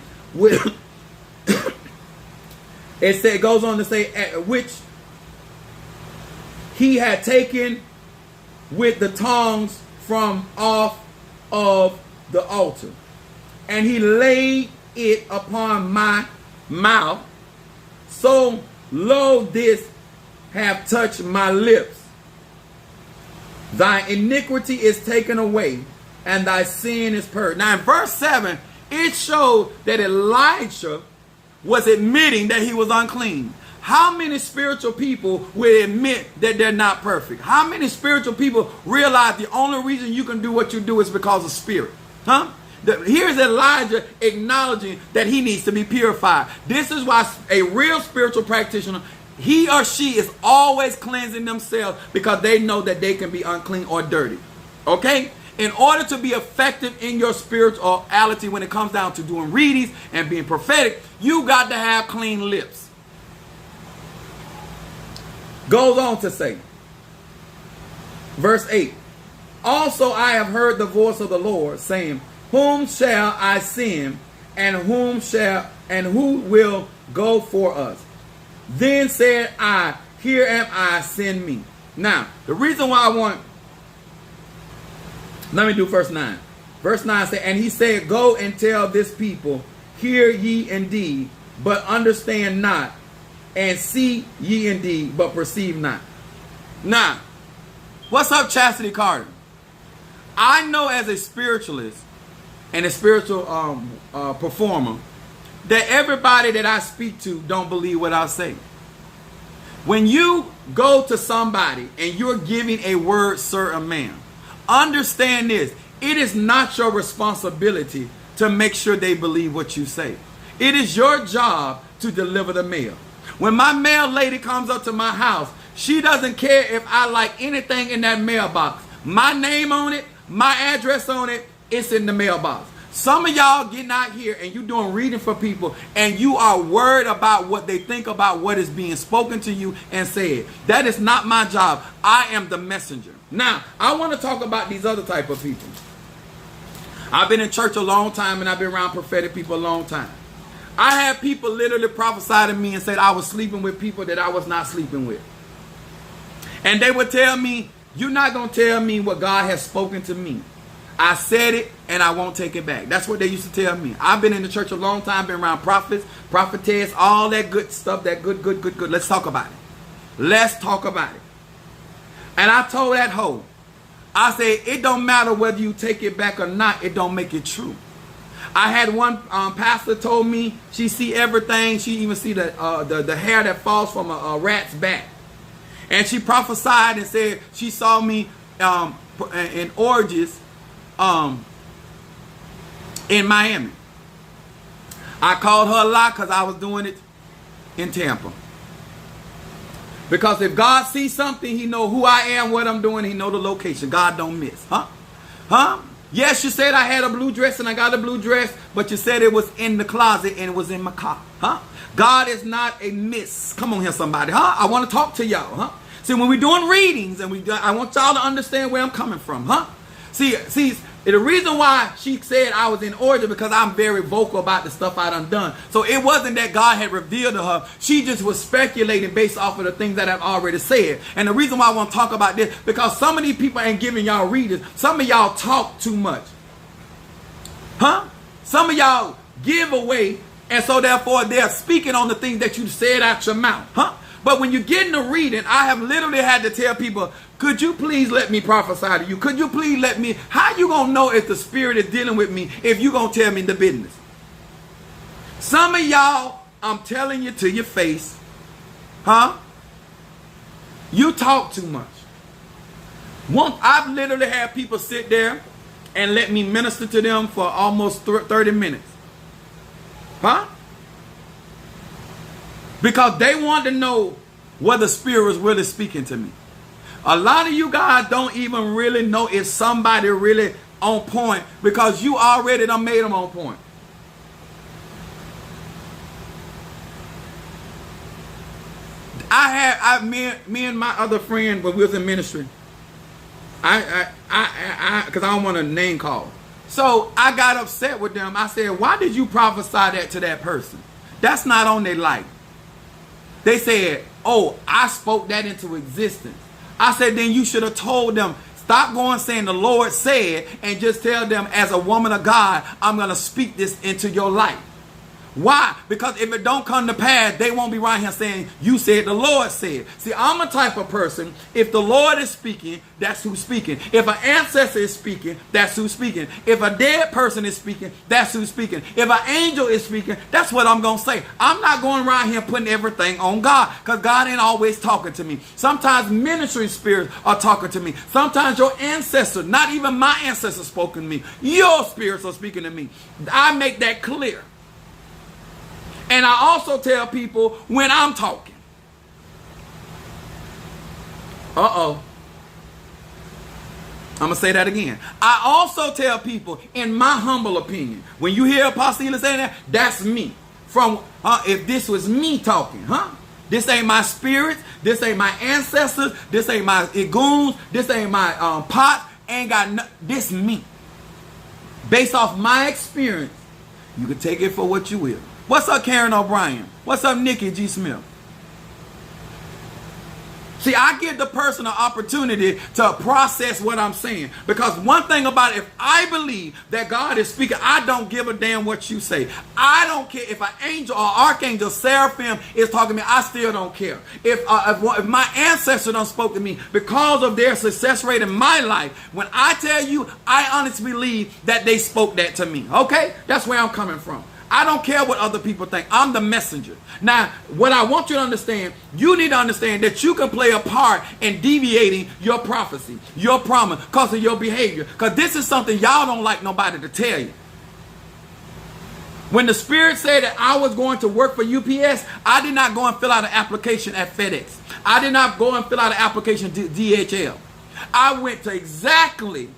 It goes on to say, which he had taken with the tongs from off of the altar. And he laid it upon my mouth, so lo this have touched my lips. Thy iniquity is taken away, and thy sin is purged. Now in verse 7, it showed that Elijah was admitting that he was unclean. How many spiritual people will admit that they're not perfect? How many spiritual people realize the only reason you can do what you do is because of spirit? Huh? Here's Elijah acknowledging that he needs to be purified. This is why a real spiritual practitioner, he or she is always cleansing themselves because they know that they can be unclean or dirty. Okay? In order to be effective in your spirituality when it comes down to doing readings and being prophetic, you got to have clean lips. Goes on to say, verse 8, also I have heard the voice of the Lord saying, whom shall I send, and who will go for us? Then said I, here am I, send me. Now, the reason why let me do verse 9. Verse 9 says, and he said, go and tell this people, hear ye indeed, but understand not, and see ye indeed, but perceive not. Now, what's up, Chastity Carter? I know as a spiritualist and a spiritual performer that everybody that I speak to don't believe what I say. When you go to somebody and you're giving a word, sir, a man, understand this. It is not your responsibility to make sure they believe what you say. It is your job to deliver the mail. When my mail lady comes up to my house, she doesn't care if I like anything in that mailbox. My name on it, my address on it, it's in the mailbox. Some of y'all getting out here and you doing reading for people and you are worried about what they think about what is being spoken to you and said. That is not my job. I am the messenger. Now, I want to talk about these other type of people. I've been in church a long time and I've been around prophetic people a long time. I had people literally prophesy to me and said I was sleeping with people that I was not sleeping with. And they would tell me, you're not going to tell me what God has spoken to me. I said it and I won't take it back. That's what they used to tell me. I've been in the church a long time, been around prophets, prophetess, all that good stuff, that good. Let's talk about it. Let's talk about it. And I told that hoe, I said, it don't matter whether you take it back or not, it don't make it true. I had one pastor told me she see everything. She even see the hair that falls from a rat's back. And she prophesied and said she saw me in orgies in Miami. I called her a lie because I was doing it in Tampa. Because if God sees something, he know who I am, what I'm doing, he know the location. God don't miss. Huh? Yes, you said I had a blue dress and I got a blue dress, but you said it was in the closet and it was in my car. Huh? God is not a miss. Come on here, somebody. Huh? I want to talk to y'all. Huh? See, when we're doing readings and I want y'all to understand where I'm coming from. Huh? See, the reason why she said I was in order because I'm very vocal about the stuff I done. So it wasn't that God had revealed to her. She just was speculating based off of the things that I've already said. And the reason why I want to talk about this, because some of these people ain't giving y'all readers. Some of y'all talk too much. Huh? Some of y'all give away, and so therefore they're speaking on the things that you said out your mouth. Huh? But when you get in the reading, I have literally had to tell people, could you please let me prophesy to you? Could you please let me? How you going to know if the Spirit is dealing with me if you going to tell me the business? Some of y'all, I'm telling you to your face, huh? You talk too much. I've literally had people sit there and let me minister to them for almost 30 minutes. Huh? Because they want to know whether the Spirit was really speaking to me. A lot of you guys don't even really know if somebody really on point because you already done made them on point. Me and my other friend, when we was in ministry, because I don't want to name call. So I got upset with them. I said, why did you prophesy that to that person? That's not on their life. They said, oh, I spoke that into existence. I said, then you should have told them, stop going saying the Lord said, and just tell them as a woman of God, I'm going to speak this into your life. Why? Because if it don't come to pass, they won't be right here saying, you said, the Lord said. See, I'm a type of person, if the Lord is speaking, that's who's speaking. If an ancestor is speaking, that's who's speaking. If a dead person is speaking, that's who's speaking. If an angel is speaking, that's what I'm going to say. I'm not going around here putting everything on God, because God ain't always talking to me. Sometimes ministry spirits are talking to me. Sometimes your ancestors, not even my ancestors, spoken to me. Your spirits are speaking to me. I make that clear. And I also tell people when I'm talking. Uh-oh. I'm going to say that again. I also tell people, in my humble opinion, when you hear Apostle Ela saying that, that's me. If this was me talking, this ain't my spirits, this ain't my ancestors, this ain't my igoons, this ain't my pot, ain't got this me. Based off my experience, you can take it for what you will. What's up, Karen O'Brien? What's up, Nikki G. Smith? See, I give the person an opportunity to process what I'm saying. Because one thing about it, if I believe that God is speaking, I don't give a damn what you say. I don't care if an angel or archangel, seraphim is talking to me. I still don't care. If my ancestor done spoke to me because of their success rate in my life, when I tell you, I honestly believe that they spoke that to me. Okay? That's where I'm coming from. I don't care what other people think. I'm the messenger. Now, what I want you to understand, you need to understand that you can play a part in deviating your prophecy, your promise, because of your behavior. Because this is something y'all don't like nobody to tell you. When the Spirit said that I was going to work for UPS, I did not go and fill out an application at FedEx. I did not go and fill out an application to DHL. I went to exactly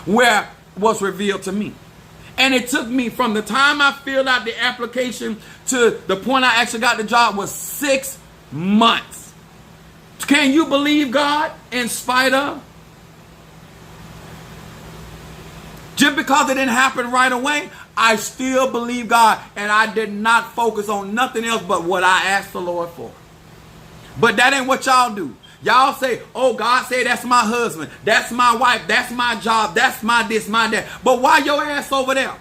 where was revealed to me. And it took me from the time I filled out the application to the point I actually got the job was 6 months. Can you believe God in spite of? Just because it didn't happen right away, I still believe God. And I did not focus on nothing else but what I asked the Lord for. But that ain't what y'all do. Y'all say, oh, God said that's my husband, that's my wife, that's my job, that's my this, my that. But why your ass over there?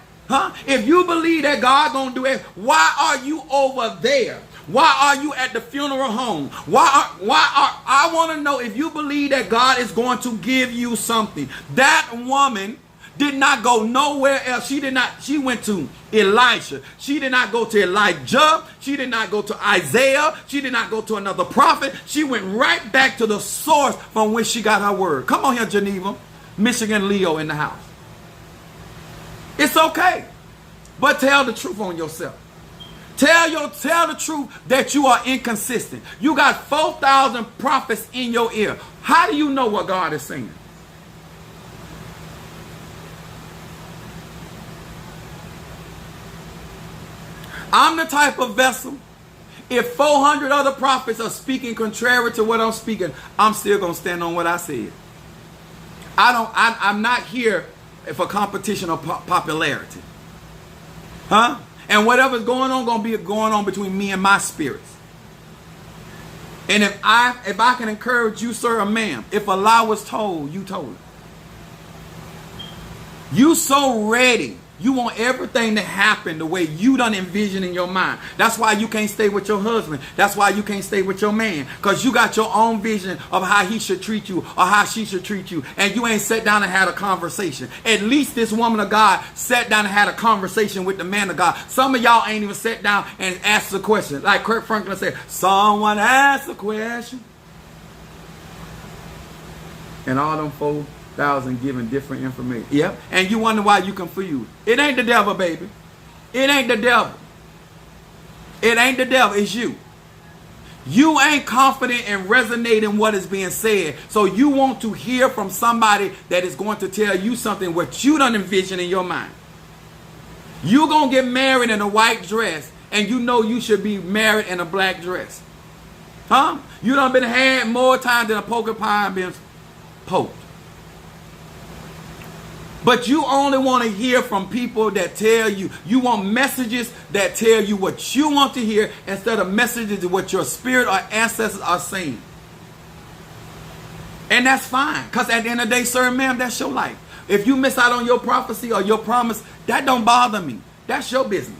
If you believe that God gonna do it, why are you over there? Why are you at the funeral home? I want to know if you believe that God is going to give you something. That woman did not go nowhere else. She went to Elisha. She did not go to Elijah. She did not go to Isaiah. She did not go to another prophet. She went right back to the source from which she got her word. Come on here, Geneva. Michigan Leo in the house. It's okay. But tell the truth on yourself. Tell the truth that you are inconsistent. You got 4,000 prophets in your ear. How do you know what God is saying? I'm the type of vessel, if 400 other prophets are speaking contrary to what I'm speaking, I'm still going to stand on what I said. I'm not here for competition or popularity. And whatever's going on, going to be going on between me and my spirits. And if I can encourage you, sir or ma'am, if a lie was told, you told it. You so ready. You want everything to happen the way you done envision in your mind. That's why you can't stay with your husband. That's why you can't stay with your man. Because you got your own vision of how he should treat you or how she should treat you. And you ain't sat down and had a conversation. At least this woman of God sat down and had a conversation with the man of God. Some of y'all ain't even sat down and asked a question. Like Kurt Franklin said, someone asked a question. And all them 4,000 giving different information. Yep. And you wonder why you confused. It ain't the devil, baby. It ain't the devil. It ain't the devil. It's you. You ain't confident in resonating what is being said. So you want to hear from somebody that is going to tell you something what you done envision in your mind. You going to get married in a white dress and you know you should be married in a black dress. You done been had more times than a poker pie being poked. But you only want to hear from people that tell you. You want messages that tell you what you want to hear instead of messages of what your spirit or ancestors are saying. And that's fine. Because at the end of the day, sir and ma'am, that's your life. If you miss out on your prophecy or your promise, that don't bother me. That's your business.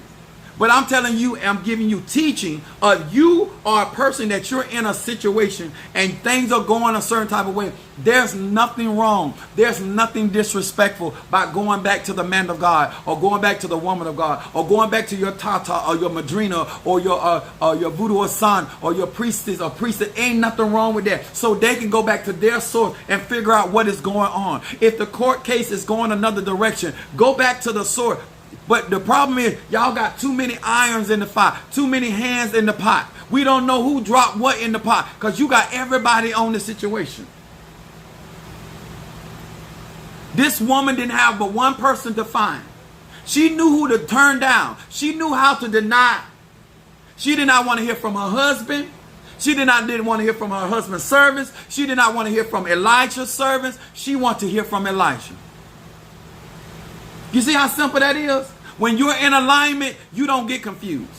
But I'm telling you, I'm giving you teaching of you are a person that you're in a situation and things are going a certain type of way. There's nothing wrong. There's nothing disrespectful by going back to the man of God or going back to the woman of God or going back to your tata or your madrina or your voodoo son or your priestess or priest. Ain't nothing wrong with that. So they can go back to their source and figure out what is going on. If the court case is going another direction, go back to the source. But the problem is, y'all got too many irons in the fire, too many hands in the pot. We don't know who dropped what in the pot because you got everybody on the situation. This woman didn't have but one person to find. She knew who to turn down. She knew how to deny. She did not want to hear from her husband. She didn't want to hear from her husband's servants. She did not want to hear from Elijah's servants. She wanted to hear from Elijah. You see how simple that is? When you're in alignment, you don't get confused.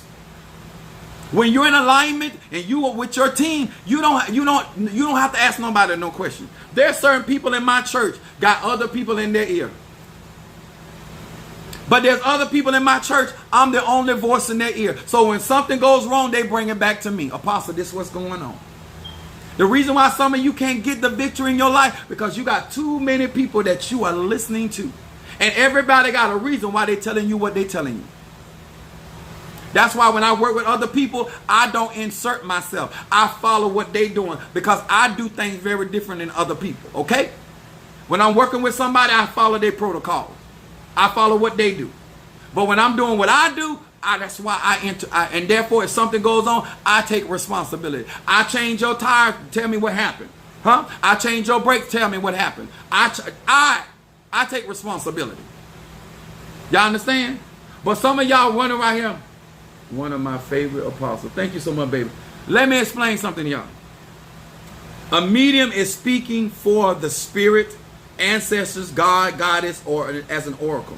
When you're in alignment and you are with your team, you don't have to ask nobody no question. There's certain people in my church got other people in their ear. But there's other people in my church, I'm the only voice in their ear. So when something goes wrong, they bring it back to me. Apostle, this is what's going on. The reason why some of you can't get the victory in your life, because you got too many people that you are listening to. And everybody got a reason why they're telling you what they're telling you. That's why when I work with other people, I don't insert myself. I follow what they're doing because I do things very different than other people, okay? When I'm working with somebody, I follow their protocols. I follow what they do. But when I'm doing what I do, that's why and therefore if something goes on, I take responsibility. I change your tire, tell me what happened. Huh? I change your brakes, tell me what happened. I take responsibility. Y'all understand? But some of y'all running right here. One of my favorite apostles. Thank you so much, baby. Let me explain something to y'all. A medium is speaking for the spirit, ancestors, God, goddess, or as an oracle.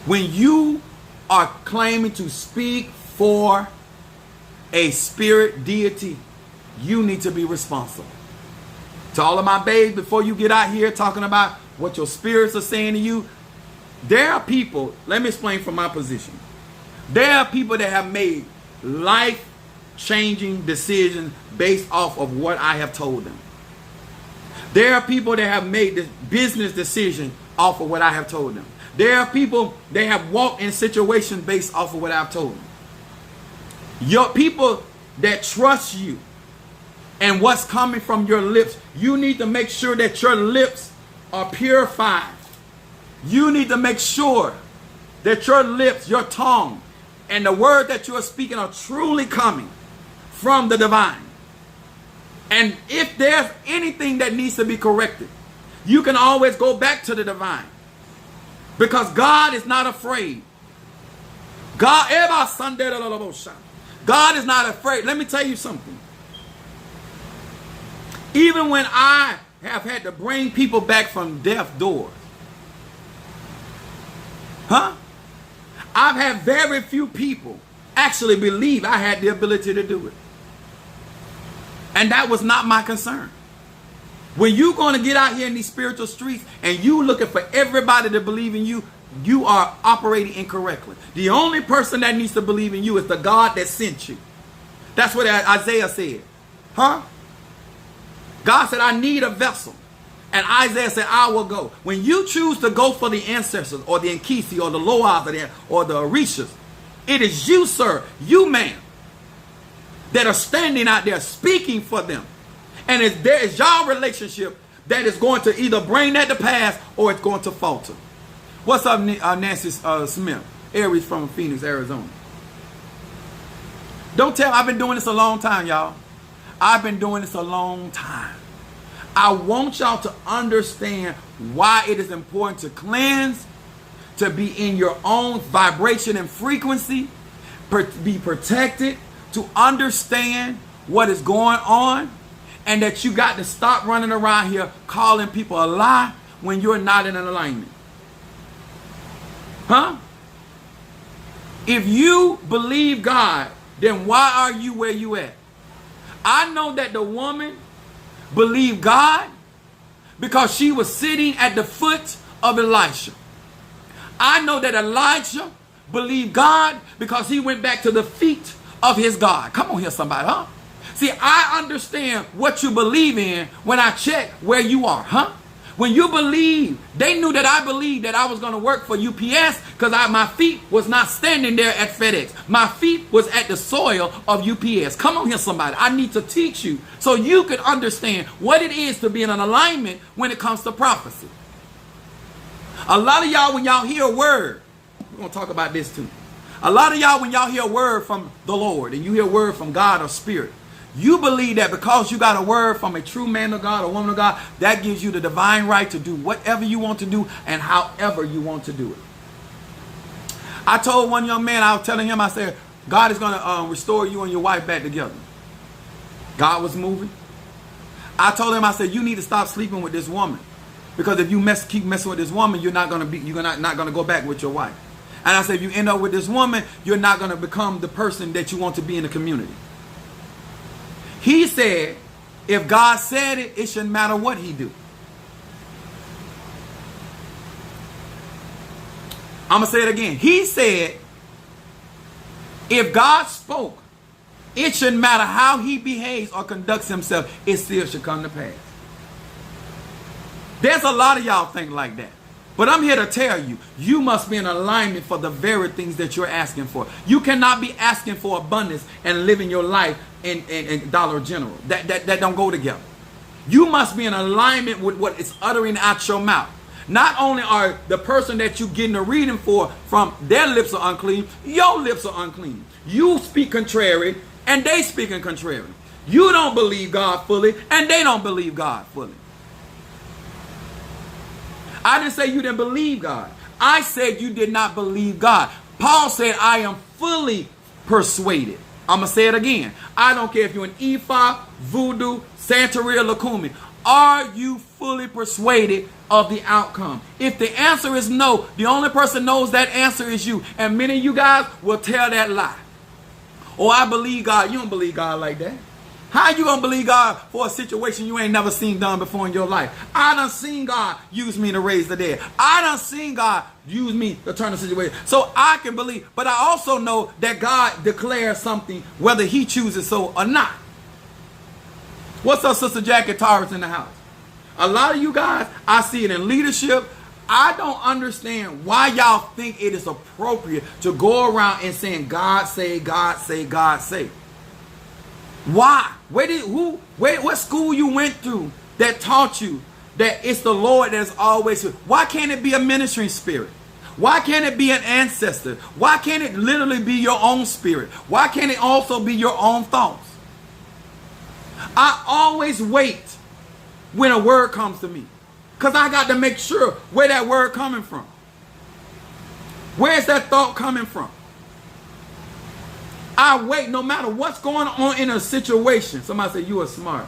When you are claiming to speak for a spirit deity, you need to be responsible. To all of my babes, before you get out here talking about what your spirits are saying to you, there are people, let me explain from my position. There are people that have made life-changing decisions based off of what I have told them. There are people that have made this business decision off of what I have told them. There are people that have walked in situations based off of what I've told them. Your people that trust you and what's coming from your lips, you need to make sure that your lips are purified. You need to make sure that your lips, your tongue, and the word that you are speaking are truly coming from the divine. And if there's anything that needs to be corrected, you can always go back to the divine. Because God is not afraid. God is not afraid. Let me tell you something. Even when I have had to bring people back from death doors, I've had very few people actually believe I had the ability to do it. And that was not my concern. When you're going to get out here in these spiritual streets and you looking for everybody to believe in you, you are operating incorrectly. The only person that needs to believe in you is the God that sent you. That's what Isaiah said. God said, I need a vessel. And Isaiah said, I will go. When you choose to go for the ancestors or the Nkisi or the Loas or the Orishas, it is you, sir, you, man, that are standing out there speaking for them. And there is y'all relationship that is going to either bring that to pass or it's going to falter. What's up, Nancy Smith? Aries from Phoenix, Arizona. Don't tell, I've been doing this a long time, y'all. I've been doing this a long time. I want y'all to understand why it is important to cleanse, to be in your own vibration and frequency, be protected, to understand what is going on, and that you got to stop running around here calling people a lie when you're not in an alignment. If you believe God, then why are you where you at? I know that the woman believed God because she was sitting at the foot of Elisha. I know that Elijah believe God because he went back to the feet of his God. Come on here, somebody, huh? See, I understand what you believe in when I check where you are, huh? When you believe, they knew that I believed that I was going to work for UPS because my feet was not standing there at FedEx. My feet was at the soil of UPS. Come on here, somebody. I need to teach you so you can understand what it is to be in an alignment when it comes to prophecy. A lot of y'all, when y'all hear a word, we're going to talk about this too. A lot of y'all, when y'all hear a word from the Lord and you hear a word from God or Spirit, you believe that because you got a word from a true man of God or woman of God, that gives you the divine right to do whatever you want to do and however you want to do it. I told one young man, I was telling him, I said, God is going to restore you and your wife back together. God was moving. I told him, I said, you need to stop sleeping with this woman. Because if you keep messing with this woman, you're not going to go back with your wife. And I said, if you end up with this woman, you're not going to become the person that you want to be in the community. He said, if God said it, it shouldn't matter what he do. I'm going to say it again. He said, if God spoke, it shouldn't matter how he behaves or conducts himself, it still should come to pass. There's a lot of y'all think like that. But I'm here to tell you, you must be in alignment for the very things that you're asking for. You cannot be asking for abundance and living your life in Dollar General. That don't go together. You must be in alignment with what is uttering out your mouth. Not only are the person that you're getting a reading for from their lips are unclean, your lips are unclean. You speak contrary and they speaking contrary. You don't believe God fully and they don't believe God fully. I didn't say you didn't believe God. I said you did not believe God. Paul said, I am fully persuaded. I'm going to say it again. I don't care if you're an Ifa, Voodoo, Santeria, Lukumi. Are you fully persuaded of the outcome? If the answer is no, the only person knows that answer is you. And many of you guys will tell that lie. Oh, I believe God. You don't believe God like that. How you gonna believe God for a situation you ain't never seen done before in your life? I done seen God use me to raise the dead. I done seen God use me to turn the situation. So I can believe. But I also know that God declares something whether he chooses so or not. What's up, Sister Jackie Taurus in the house? A lot of you guys, I see it in leadership. I don't understand why y'all think it is appropriate to go around and saying God say, God say, God say. Why? What school you went through that taught you that it's the Lord that's always here? Why can't it be a ministering spirit? Why can't it be an ancestor? Why can't it literally be your own spirit? Why can't it also be your own thoughts? I always wait when a word comes to me because I got to make sure where that word coming from. Where's that thought coming from? I wait no matter what's going on in a situation. Somebody say, you are smart.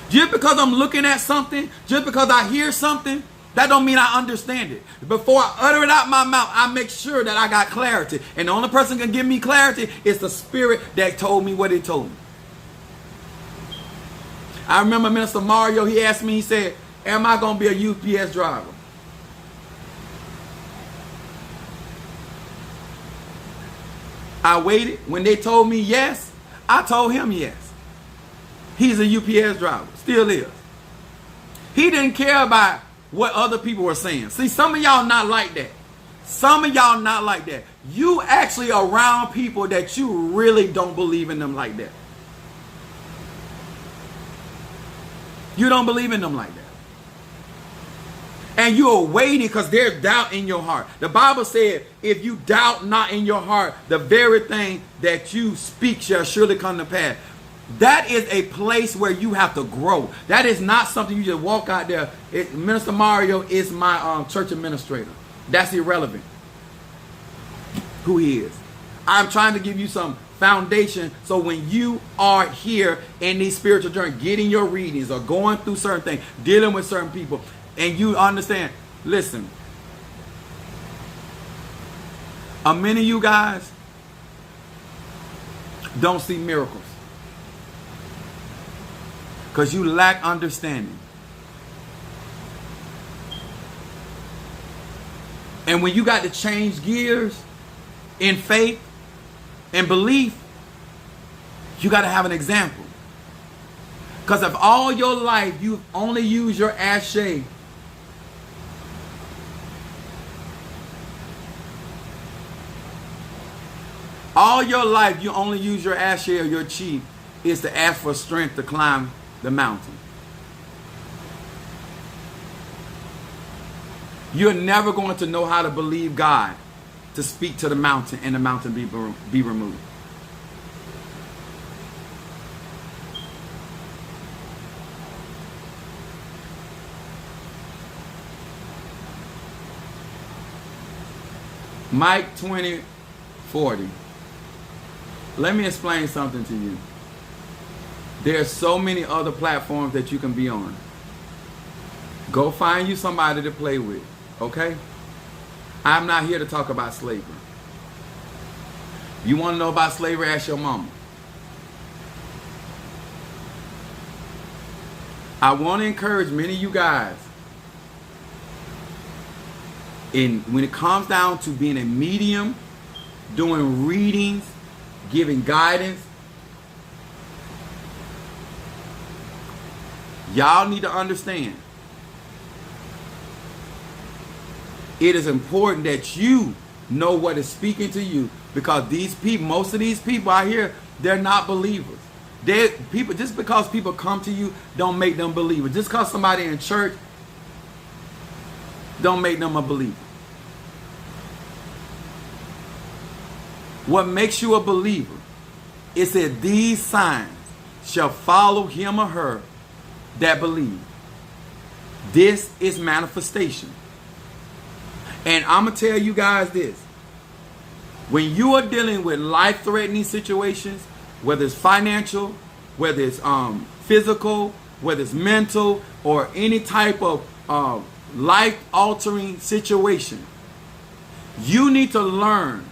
Just because I'm looking at something, just because I hear something, that don't mean I understand it. Before I utter it out my mouth, I make sure that I got clarity. And the only person can give me clarity is the Spirit that told me what it told me. I remember Minister Mario, he asked me, he said, am I going to be a UPS driver? I waited. When they told me yes, I told him yes. He's a UPS driver. Still is. He didn't care about what other people were saying. See, some of y'all not like that. Some of y'all not like that. You actually around people that you really don't believe in them like that. You don't believe in them like that. And you're waiting because there's doubt in your heart. The Bible said, if you doubt not in your heart, the very thing that you speak shall surely come to pass. That is a place where you have to grow. That is not something you just walk out there. Minister Mario is my church administrator. That's irrelevant who he is. I'm trying to give you some foundation so when you are here in these spiritual journey, getting your readings or going through certain things, dealing with certain people, and you understand, listen, many of you guys don't see miracles because you lack understanding. And when you got to change gears in faith and belief, you got to have an example. Because if all your life you've only used your ashe, all your life you only use your ashe or your chi is to ask for strength to climb the mountain. You're never going to know how to believe God to speak to the mountain and the mountain be removed. Mike 2040. Let me explain something to you. There's so many other platforms that you can be on. Go find you somebody to play with, okay? I'm not here to talk about slavery. You want to know about slavery? Ask your mama. I want to encourage many of you guys, when it comes down to being a medium, doing readings, giving guidance, y'all need to understand, it is important that you know what is speaking to you, because these people, most of these people out here, they're not believers. People, just because people come to you, don't make them believers. Just because somebody in church, don't make them a believer. What makes you a believer is that these signs shall follow him or her that believe. This is manifestation. And I'm going to tell you guys this. When you are dealing with life-threatening situations, whether it's financial, whether it's physical, whether it's mental, or any type of life-altering situation, you need to learn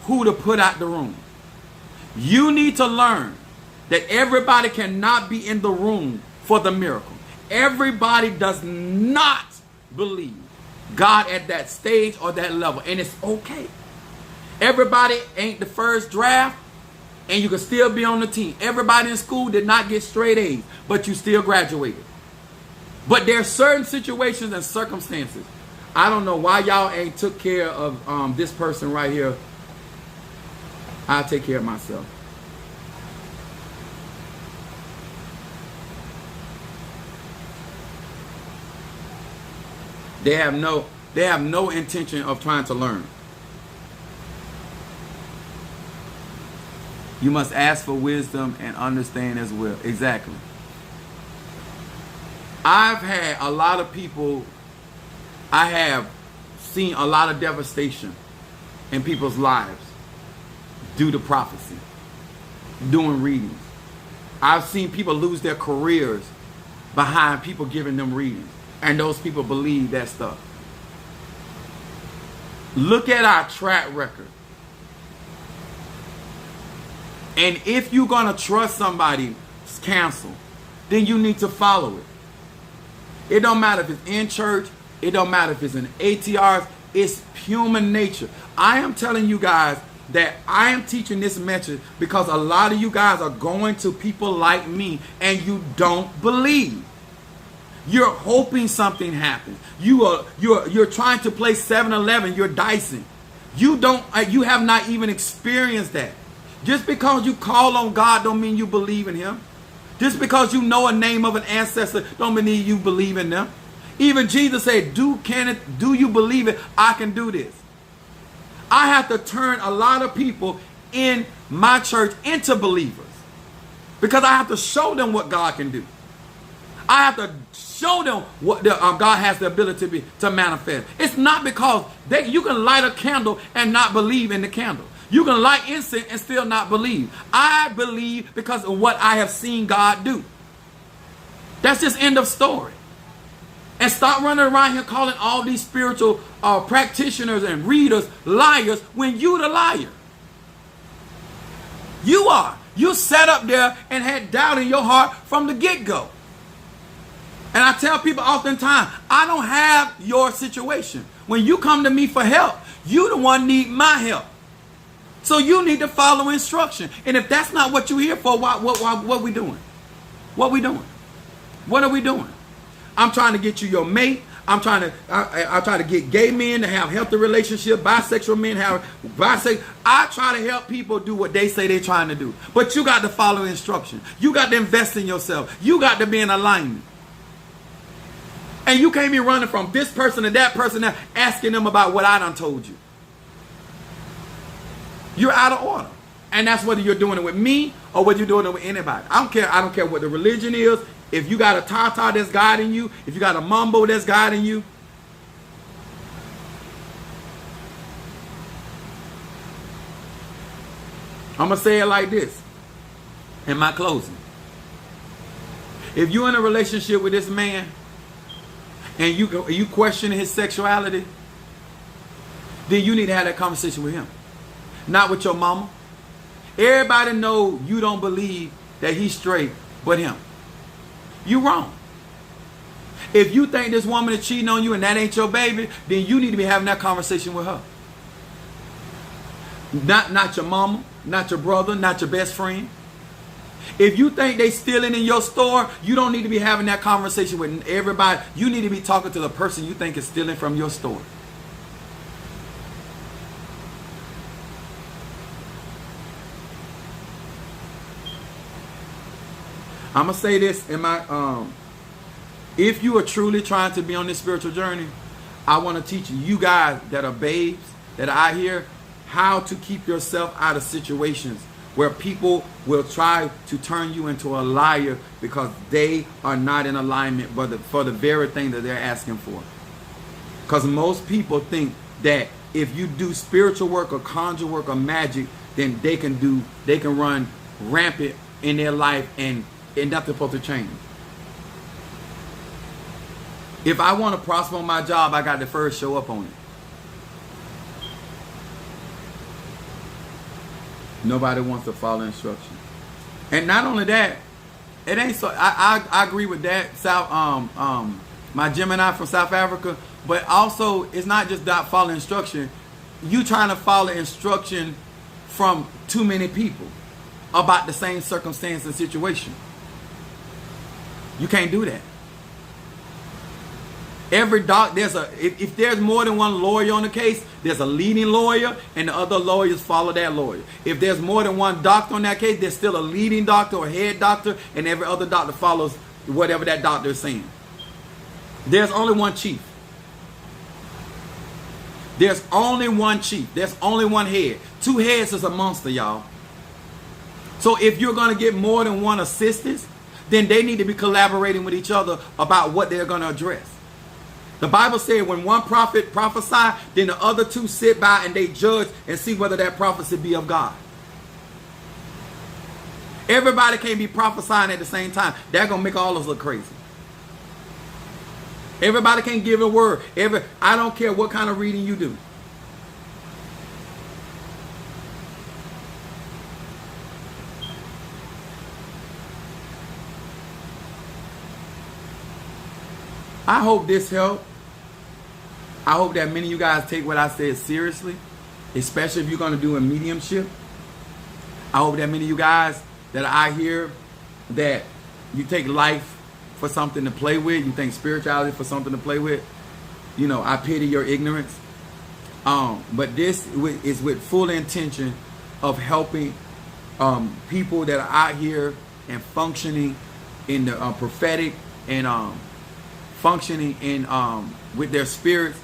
who to put out the room. You need to learn that everybody cannot be in the room for the miracle. Everybody does not believe God at that stage or that level, and it's okay. Everybody ain't the first draft, and you can still be on the team. Everybody in school did not get straight A's, but you still graduated. But there are certain situations and circumstances. I don't know why y'all ain't took care of this person right here. I'll take care of myself. They have no intention of trying to learn. You must ask for wisdom and understand as well. Exactly. I've had a lot of people, I have seen a lot of devastation in people's lives due to prophecy, doing readings. I've seen people lose their careers behind people giving them readings. And those people believe that stuff. Look at our track record. And if you're going to trust somebody's counsel, then you need to follow it. It don't matter if it's in church. It don't matter if it's in ATRs. It's human nature. I am telling you guys that I am teaching this message because a lot of you guys are going to people like me and you don't believe. You're hoping something happens. You're trying to play 7-Eleven. You're dicing. You have not even experienced that. Just because you call on God don't mean you believe in him. Just because you know a name of an ancestor don't mean you believe in them. Even Jesus said, do you believe it? I can do this. I have to turn a lot of people in my church into believers because I have to show them what God can do. I have to show them what God has the ability to manifest. It's not because you can light a candle and not believe in the candle. You can light incense and still not believe. I believe because of what I have seen God do. That's just end of story. And stop running around here calling all these spiritual practitioners and readers liars when you the liar. You are. You sat up there and had doubt in your heart from the get-go. And I tell people oftentimes, I don't have your situation. When you come to me for help, you the one need my help. So you need to follow instruction. And if that's not what you're here for, what we doing? What we doing? What are we doing? I'm trying to get you your mate. I try to get gay men to have healthy relationships, bisexual men have bisexual. I try to help people do what they say they're trying to do. But you got to follow instruction. You got to invest in yourself. You got to be in alignment. And you can't be running from this person to that person now, asking them about what I done told you. You're out of order. And that's whether you're doing it with me or whether you're doing it with anybody. I don't care what the religion is. If you got a tata that's guiding you, if you got a mumbo that's guiding you, I'm going to say it like this in my closing. If you're in a relationship with this man and you question his sexuality, then you need to have that conversation with him. Not with your mama. Everybody know you don't believe that he's straight, but him. You wrong. If you think this woman is cheating on you and that ain't your baby, then you need to be having that conversation with her. Not your mama, not your brother, not your best friend. If you think they stealing in your store, you don't need to be having that conversation with everybody. You need to be talking to the person you think is stealing from your store. I'm going to say this in my, if you are truly trying to be on this spiritual journey, I want to teach you guys that are babes, that are out here, how to keep yourself out of situations where people will try to turn you into a liar because they are not in alignment for the very thing that they're asking for. Because most people think that if you do spiritual work or conjure work or magic, then they can run rampant in their life and nothing's supposed to change. If I want to prosper on my job, I got to first show up on it. Nobody wants to follow instruction. And not only that, it ain't so. I agree with that. My Gemini from South Africa, but also it's not just not following instruction. You trying to follow instruction from too many people about the same circumstance and situation. You can't do that. If there's more than one lawyer on the case, there's a leading lawyer and the other lawyers follow that lawyer. If there's more than one doctor on that case, there's still a leading doctor or head doctor, and every other doctor follows whatever that doctor is saying. There's only one chief. There's only one chief. There's only one head. Two heads is a monster, y'all. So if you're going to get more than one assistance, then they need to be collaborating with each other about what they're going to address. The Bible said when one prophet prophesied, then the other two sit by and they judge and see whether that prophecy be of God. Everybody can't be prophesying at the same time. That's going to make all of us look crazy. Everybody can't give a word. I don't care what kind of reading you do. I hope this helped. I hope that many of you guys take what I said seriously, especially if you're going to do a mediumship. I hope that many of you guys that are out here, that you take life for something to play with. You think spirituality for something to play with. You know, I pity your ignorance. But this is with full intention of helping people that are out here and functioning in the prophetic and functioning in with their spirits.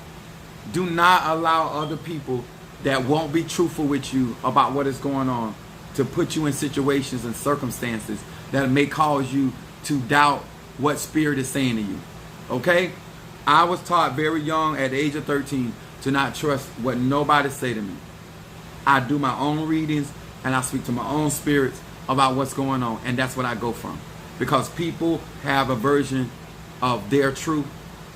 Do not allow other people that won't be truthful with you about what is going on to put you in situations and circumstances that may cause you to doubt what spirit is saying to you. Okay? I was taught very young at the age of 13 to not trust what nobody say to me. I do my own readings and I speak to my own spirits about what's going on, and that's what I go from. Because people have a version of their truth,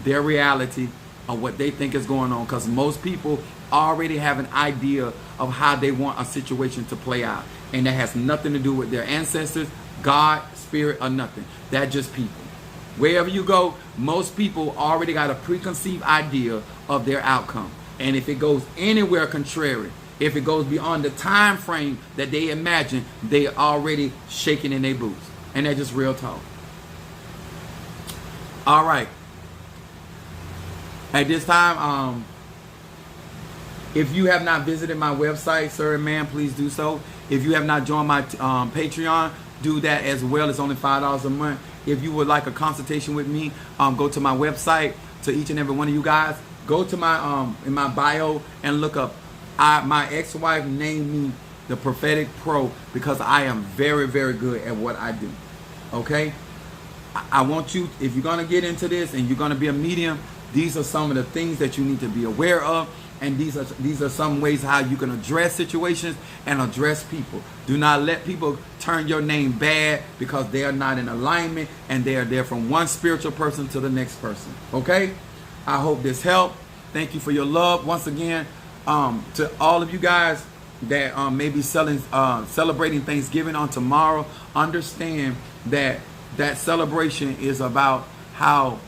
their reality, of what they think is going on, because most people already have an idea of how they want a situation to play out, and that has nothing to do with their ancestors, God, spirit, or nothing. That's just people. Wherever you go, most people already got a preconceived idea of their outcome. And if it goes anywhere contrary, if it goes beyond the time frame that they imagine, they already shaking in their boots. And that's just real talk. All right. At this time, if you have not visited my website, sir and ma'am, please do so. If you have not joined my Patreon, do that as well. It's only $5 a month. If you would like a consultation with me, go to my website. To each and every one of you guys, go to my in my bio and look up. My ex-wife named me the Prophetic Pro because I am very, very good at what I do. Okay? I want you, if you're going to get into this and you're going to be a medium, these are some of the things that you need to be aware of. And these are some ways how you can address situations and address people. Do not let people turn your name bad because they are not in alignment and they are there from one spiritual person to the next person. Okay? I hope this helped. Thank you for your love. Once again, to all of you guys that may be celebrating Thanksgiving on tomorrow, understand that that celebration is about how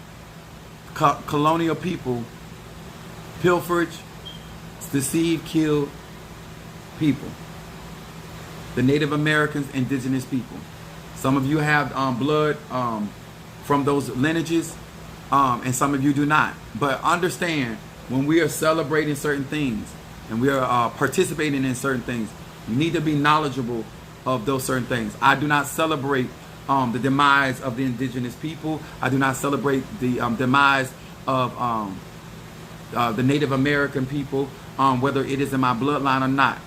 colonial people pilfered, deceived, killed people. The Native Americans, indigenous people. Some of you have blood from those lineages, and some of you do not. But understand, when we are celebrating certain things and we are participating in certain things, you need to be knowledgeable of those certain things. I do not celebrate the demise of the indigenous people. I do not celebrate the demise of the Native American people, whether it is in my bloodline or not.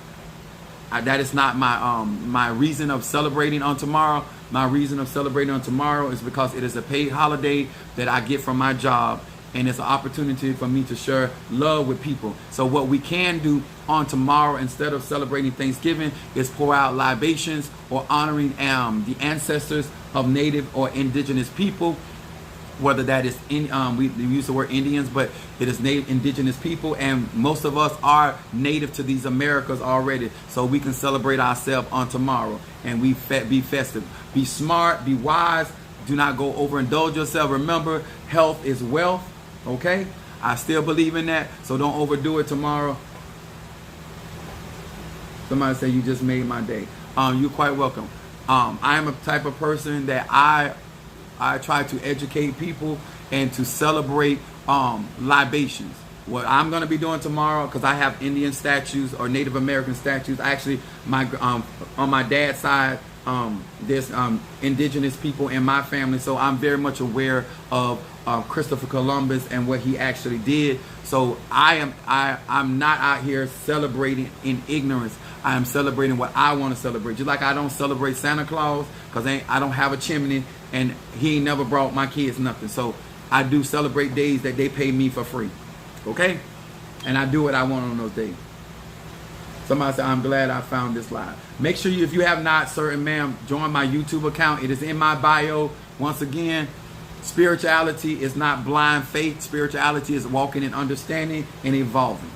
That is not my reason of celebrating on tomorrow. My reason of celebrating on tomorrow is because it is a paid holiday that I get from my job, and it's an opportunity for me to share love with people. So what we can do on tomorrow, instead of celebrating Thanksgiving, is pour out libations or honoring the ancestors of Native or indigenous people. Whether that is we use the word Indians, but it is native indigenous people, and most of us are native to these Americas already, so we can celebrate ourselves on tomorrow and be festive. Be smart, be wise. Do not go overindulge yourself. Remember, health is wealth. Okay, I still believe in that, so don't overdo it tomorrow. Somebody say you just made my day. You're quite welcome. I am a type of person that I try to educate people and to celebrate libations. What I'm going to be doing tomorrow, because I have Indian statues or Native American statues. Actually, on my dad's side, there's indigenous people in my family, so I'm very much aware of Christopher Columbus and what he actually did. So I'm not out here celebrating in ignorance. I am celebrating what I want to celebrate. Just like I don't celebrate Santa Claus because I don't have a chimney and he ain't never brought my kids nothing. So I do celebrate days that they pay me for free. Okay? And I do what I want on those days. Somebody said, I'm glad I found this live. Make sure if you have not, sir and ma'am, join my YouTube account. It is in my bio. Once again, spirituality is not blind faith. Spirituality is walking in understanding and evolving.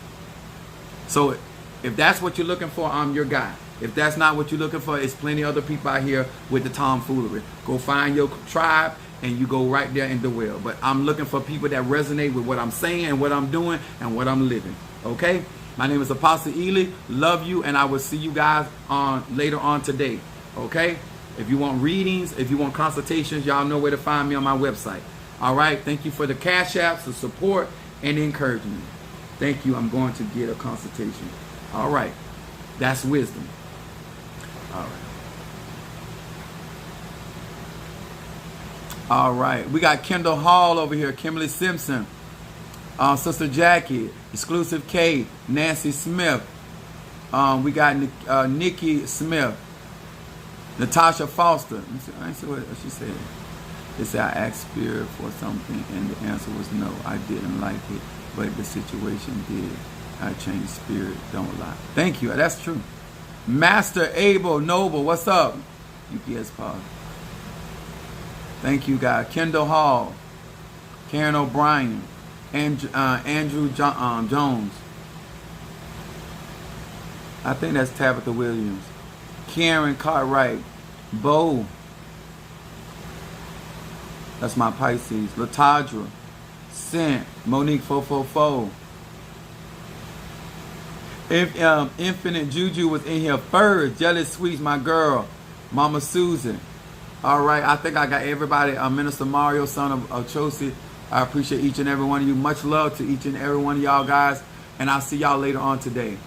So if that's what you're looking for, I'm your guy. If that's not what you're looking for, it's plenty of other people out here with the tomfoolery. Go find your tribe and you go right there in the well. But I'm looking for people that resonate with what I'm saying and what I'm doing and what I'm living. Okay? My name is Apostle Ely. Love you, and I will see you guys later on today. Okay? If you want readings, if you want consultations, y'all know where to find me on my website. All right? Thank you for the cash apps, the support, and the encouragement. Thank you. I'm going to get a consultation. All right. That's wisdom. All right. All right. We got Kendall Hall over here. Kimberly Simpson. Sister Jackie. Exclusive K. Nancy Smith. We got Nikki Smith. Natasha Foster. I see what she said. They said I asked Spirit for something and the answer was no. I didn't like it, but the situation did. I changed spirit. Don't lie. Thank you. That's true. Master Abel Noble. What's up? UPS Paul. Thank you, guys. Kendall Hall. Karen O'Brien. Andrew Jones. I think that's Tabitha Williams. Karen Cartwright. Bo. That's my Pisces. Latadra, Scent, Monique 444. If Infinite Juju was in here first. Jealous Sweets, my girl, Mama Susan. All right, I think I got everybody. Minister Mario, son of Chosi. I appreciate each and every one of you. Much love to each and every one of y'all guys, and I'll see y'all later on today.